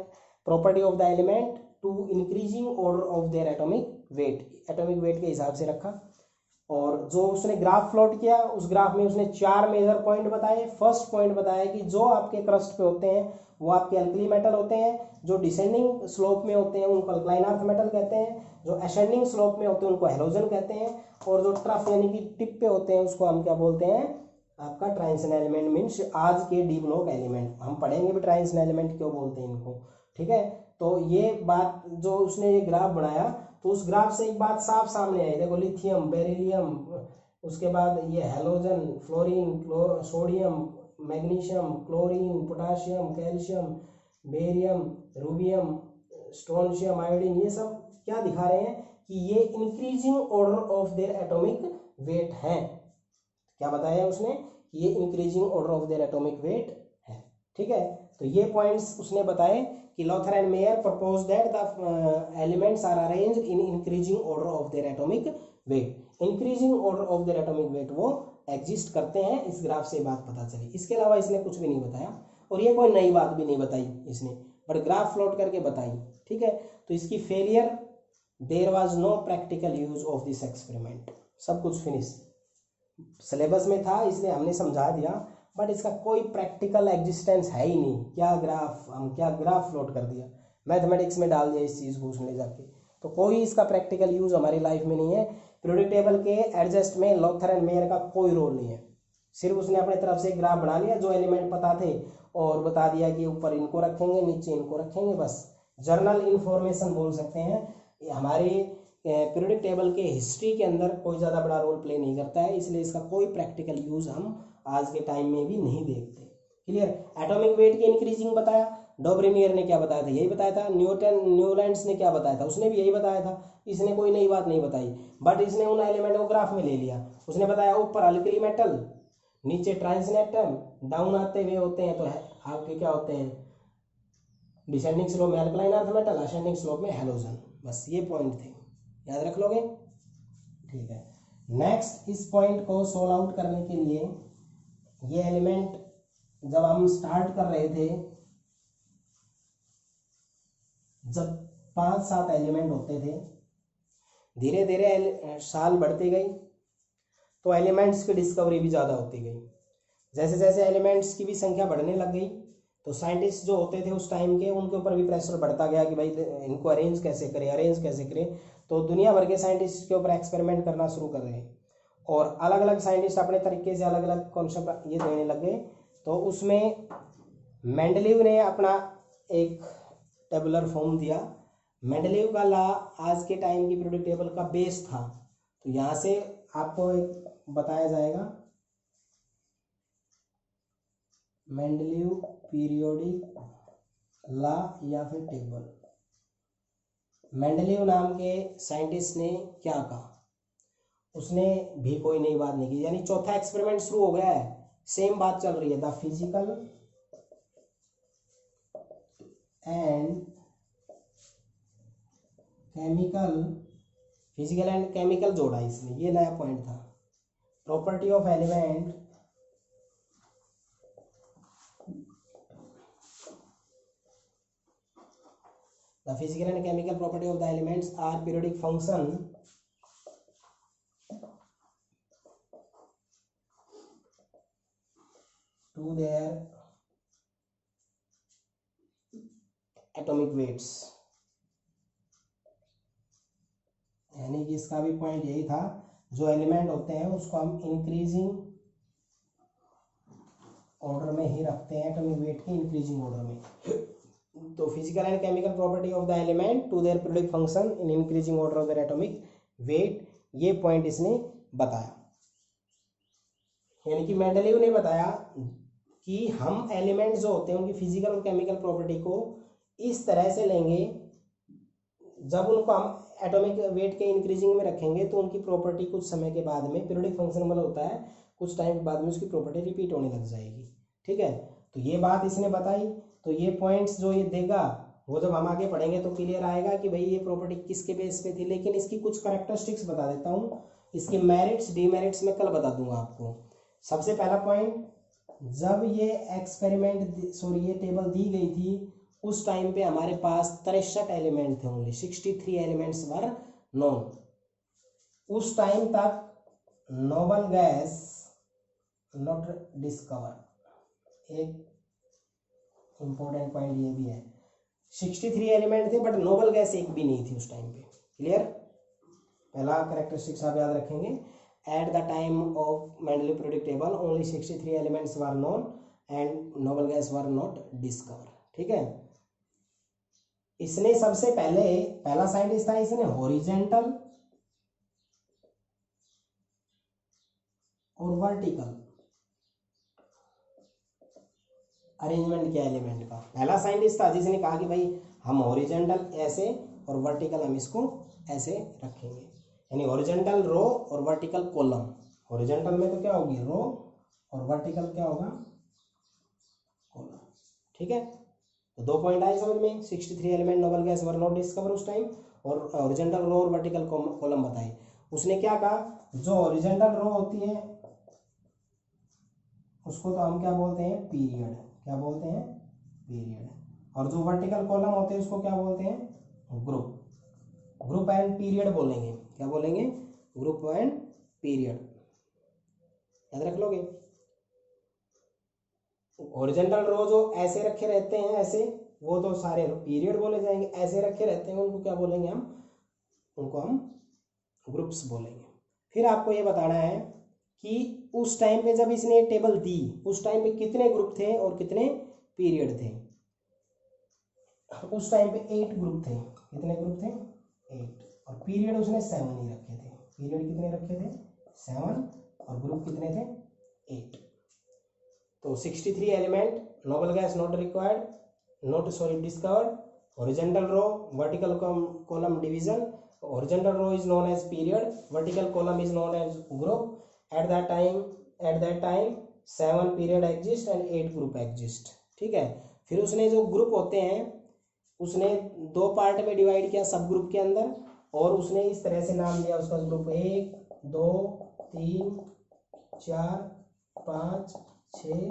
property of the element to increasing order of their atomic weight, atomic weight के हिसाब से रखा। और जो उसने ग्राफ प्लॉट किया, उस ग्राफ में उसने 4 मेजर पॉइंट बताए। फर्स्ट पॉइंट बताया कि जो आपके क्रस्ट पे होते हैं वो आपके अल्कली मेटल होते हैं, जो डिसेंडिंग स्लोप में होते हैं उनको अल्कलाइन अर्थ मेटल कहते हैं, जो असेंडिंग स्लोप में होते हैं उनको हैलोजन कहते हैं, और जो ट्रफ यानी कि टिप पे होते हैं उसको हम क्या बोलते हैं, आपका ट्रांजिशन एलिमेंट मीन्स आज के डी ब्लॉक एलिमेंट। हम पढ़ेंगे भी ट्रांजिशन एलिमेंट क्यों बोलते हैं इनको, ठीक है। तो ये बात जो उसने ये ग्राफ बनाया, तो उस ग्राफ से एक बात साफ सामने आई, देखो लिथियम, बेरिलियम, उसके बाद ये halogen, fluorine, sodium, magnesium, chlorine, potassium, calcium, barium, rubidium, strontium, iodine, ये सब क्या दिखा रहे हैं कि ये increasing order of their atomic weight है। क्या बताया उसने कि ये increasing order of their atomic weight है। ठीक है, तो ये पॉइंट्स उसने बताए कि Lothar and Meyer propose that the elements are arranged in increasing order of their atomic weight. Increasing order of their atomic wait वो एग्जिस्ट करते हैं, इस ग्राफ से बात पता चली। इसके अलावा इसने कुछ भी नहीं बताया और ये कोई नई बात भी नहीं बताई इसने, बट ग्राफ प्लॉट करके बताई। ठीक है, तो इसकी failure, there was no practical use of this experiment, सब कुछ फिनिश सिलेबस में था इसलिए हमने समझा दिया, बट इसका कोई प्रैक्टिकल एग्जिस्टेंस है ही नहीं। क्या ग्राफ प्लॉट कर दिया, मैथमेटिक्स में डाल दिया इस चीज़ को उसने जाके, तो कोई इसका प्रैक्टिकल यूज हमारी लाइफ में नहीं है। पीरियोडिक टेबल के एडजस्ट में लॉथर एंड मेयर का कोई रोल नहीं है, सिर्फ उसने अपने तरफ से एक ग्राफ बना लिया, जो एलिमेंट पता थे और बता दिया कि ऊपर इनको रखेंगे नीचे इनको रखेंगे, बस जर्नल इन्फॉर्मेशन बोल सकते हैं। हमारे पीरियोडिक टेबल के हिस्ट्री के अंदर कोई ज़्यादा बड़ा रोल प्ले नहीं करता है, इसलिए इसका कोई प्रैक्टिकल यूज़ हम आज के टाइम में भी नहीं देखते। क्लियर। एटॉमिक वेट की इंक्रीजिंग बताया, डॉब्रेनियर ने क्या बताया था, यही बताया था। न्यूलैंड्स ने क्या बताया था, उसने भी यही बताया था। इसने कोई नई बात नहीं बताई, बट इसने उन एलिमेंट को ग्राफ में ले लिया। उसने बताया ऊपर अल्कली मेटल, नीचे ट्रांजिशन एटम, डाउन आते हुए होते हैं तो आपके क्या होते हैं, डिसेंडिंग स्लोप में alkaline earth metal, ascending slope में हैलोजन। बस ये पॉइंट थे, याद रख लोगे। ठीक है, नेक्स्ट इस पॉइंट को सोल्व आउट करने के लिए, ये एलिमेंट जब हम स्टार्ट कर रहे थे, जब 5-7 एलिमेंट होते थे, धीरे धीरे साल बढ़ती गई तो एलिमेंट्स की डिस्कवरी भी ज़्यादा होती गई। जैसे जैसे एलिमेंट्स की भी संख्या बढ़ने लग गई तो साइंटिस्ट जो होते थे उस टाइम के, उनके ऊपर भी प्रेशर बढ़ता गया कि भाई इनको अरेंज कैसे करें। तो दुनिया भर के साइंटिस्ट के ऊपर एक्सपेरिमेंट करना शुरू कर रहे और अलग अलग साइंटिस्ट अपने तरीके से अलग अलग कॉन्सेप्ट ये देने लग गए। तो उसमें मेंडलीव ने अपना एक टेबुलर फॉर्म दिया। मेंडलीव का लॉ आज के टाइम की पीरियोडिक टेबल का बेस था। तो यहाँ से आपको एक बताया जाएगा मेंडलीव पीरियोडिक लॉ या फिर टेबल। मेंडलीव नाम के साइंटिस्ट ने क्या कहा, उसने भी कोई नई बात नहीं की, यानी चौथा एक्सपेरिमेंट शुरू हो गया है, सेम बात चल रही है। द फिजिकल एंड केमिकल जोड़ा इसने, ये नया पॉइंट था। Property of element the physical and chemical property of the elements are periodic function to their atomic weights। यानी कि इसका भी पॉइंट यही था, जो एलिमेंट होते हैं उसको हम इंक्रीजिंग ऑर्डर में ही रखते हैं, एटॉमिक वेट के इंक्रीजिंग ऑर्डर में। तो physical and chemical property of the element to their periodic function in increasing order of their atomic weight, ये पॉइंट इसने बताया। यानी कि मेंडलीव ने बताया कि हम एलिमेंट जो होते हैं उनकी फिजिकल और केमिकल प्रॉपर्टी को इस तरह से लेंगे, जब उनको हम एटॉमिक वेट के इंक्रीजिंग में रखेंगे तो उनकी प्रॉपर्टी कुछ समय के बाद में, पीरियोडिक फंक्शन मतलब होता है कुछ टाइम के बाद में उसकी प्रॉपर्टी रिपीट होने लग जाएगी। ठीक है, तो ये बात इसने बताई। तो ये पॉइंट्स जो ये देगा वो जब हम आगे पढ़ेंगे तो क्लियर आएगा कि भाई ये प्रॉपर्टी किसके बेस पे थी। लेकिन इसकी कुछ कैरेक्टरिस्टिक्स बता देता हूँ, इसके मेरिट्स डीमेरिट्स में कल बता दूंगा आपको। सबसे पहला पॉइंट, जब ये ये टेबल दी गई थी उस टाइम पे हमारे पास 63 एलिमेंट थे, ओनली 63 एलिमेंट्स वर नोन। उस टाइम तक नोबल गैस नॉट डिस्कवर। एक इंपॉर्टेंट पॉइंट ये भी है, 63 एलिमेंट थे बट नोबल गैस एक भी नहीं थी उस टाइम पे। क्लियर, पहला कैरेक्टरिस्टिक्स आप याद रखेंगे। At the time of Mendeleev periodic table only 63 elements were known and noble gas were not discover. ठीक है, इसने सबसे पहला साइंटिस्ट था, इसने हॉरिजेंटल और वर्टिकल अरेंजमेंट किया एलिमेंट का। पहला साइंटिस्ट था जिसने कहा कि भाई हम हॉरिजॉन्टल ऐसे और वर्टिकल हम इसको ऐसे रखेंगे, यानी हॉरिजॉन्टल रो और वर्टिकल कॉलम। हॉरिजॉन्टल में तो क्या होगी रो और वर्टिकल क्या होगा कॉलम। ठीक है, तो 2 पॉइंट आए समझ में। 63 element noble gas were not discover उस टाइम, और हॉरिजॉन्टल रो और वर्टिकल कॉलम बताए। उसने क्या कहा, जो हॉरिजॉन्टल रो होती है उसको तो हम क्या बोलते हैं पीरियड, क्या बोलते हैं पीरियड, और जो वर्टिकल कॉलम होते हैं उसको क्या बोलते हैं ग्रुप। ग्रुप एंड पीरियड बोलेंगे, क्या बोलेंगे ग्रुप एंड पीरियड, याद रख लोगे। हॉरिजॉन्टल रो जो ऐसे रखे रहते हैं ऐसे, वो तो सारे पीरियड बोले जाएंगे। ऐसे रखे रहते हैं उनको क्या बोलेंगे हम, उनको हम ग्रुप्स बोलेंगे। फिर आपको ये बताना है कि उस टाइम पे जब इसने टेबल दी उस टाइम पे कितने ग्रुप थे और कितने पीरियड थे। उस टाइम पे 8 ग्रुप थे। कितने ग्रुप थे 8, और पीरियड उसने 7 ही रखे थे। पीरियड कितने रखे थे 7, और ग्रुप कितने थे 8। तो 63 element, noble gas not required, not sorry discovered, horizontal row, vertical column division, horizontal row is known as period, vertical column is known as group. At that time 7 period exist and 8 group exist. ठीक है, फिर उसने जो ग्रुप होते हैं उसने 2 पार्ट में डिवाइड किया सब ग्रुप के अंदर, और उसने इस तरह से नाम दिया उसका ग्रुप 1 2 3 4 5 6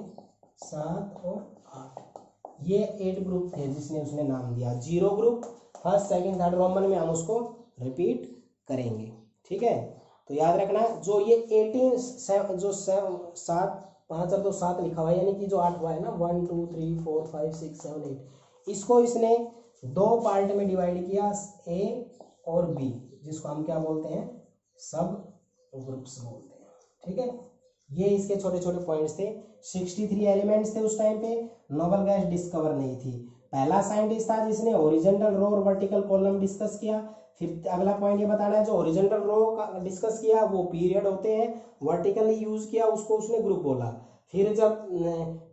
7 और 8। ये 8 ग्रुप थे जिसने उसने नाम दिया। 0 group first second third Roman में हम उसको रिपीट करेंगे। ठीक है, तो याद रखना जो ये 18 जो 7 5 और 2 7 लिखा हुआ है, यानी कि जो 8 हुआ है ना 1 2 3 4 5 6 7 8, इसको इसने 2 पार्ट में डिवाइड किया ए और बी, जिसको हम क्या बोलते हैं सब ग्रुप्स बोलते हैं। ठीक है, ये इसके छोटे छोटे पॉइंट्स थे। 63 एलिमेंट्स थे उस टाइम पे, नोबल गैस डिस्कवर नहीं थी। पहला साइंटिस्ट था जिसने ओरिजेंटल रो और वर्टिकल कॉलम डिस्कस किया। फिर अगला पॉइंट ये बताना है जो ओरिजेंटल रो का डिस्कस किया वो पीरियड होते हैं, वर्टिकली यूज किया उसको उसने ग्रुप बोला। फिर जब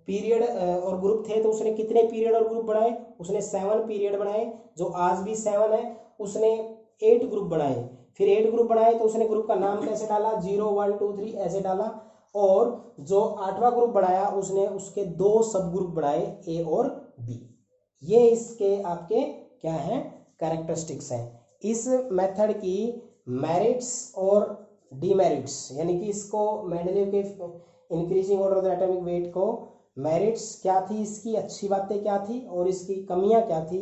पीरियड और ग्रुप थे तो उसने कितने पीरियड और ग्रुप बनाए, उसने 7 पीरियड बनाए, जो आज भी 7 है। उसने 8 ग्रुप बनाए, फिर 8 ग्रुप बनाए तो उसने ग्रुप का नाम कैसे डाला 0 1 2 3 ऐसे डाला, और जो 8वां ग्रुप बनाया उसने उसके 2 सब ग्रुप बनाए ए और बी। ये इसके आपके क्या हैं कैरेक्टरिस्टिक्स हैं। इस मेथड की मेरिट्स और डीमेरिट्स, यानी कि इसको मेंडलीव के increasing order of the atomic weight को मेरिट्स क्या थी, इसकी अच्छी बातें क्या थी और इसकी कमियां क्या थी,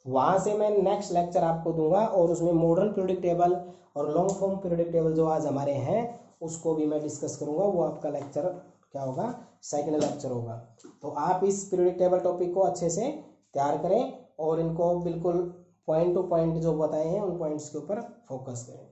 वहां से मैं नेक्स्ट लेक्चर आपको दूंगा, और उसमें मॉडर्न पीरियोडिक टेबल और लॉन्ग फॉर्म पीरियोडिक टेबल जो आज हमारे हैं उसको भी मैं डिस्कस करूंगा। वो आपका लेक्चर क्या होगा सेकंड लेक्चर होगा। तो आप इस पीरियोडिक टेबल टॉपिक को अच्छे से तैयार करें और इनको बिल्कुल पॉइंट टू पॉइंट जो बताए हैं उन पॉइंट्स के ऊपर फोकस करें।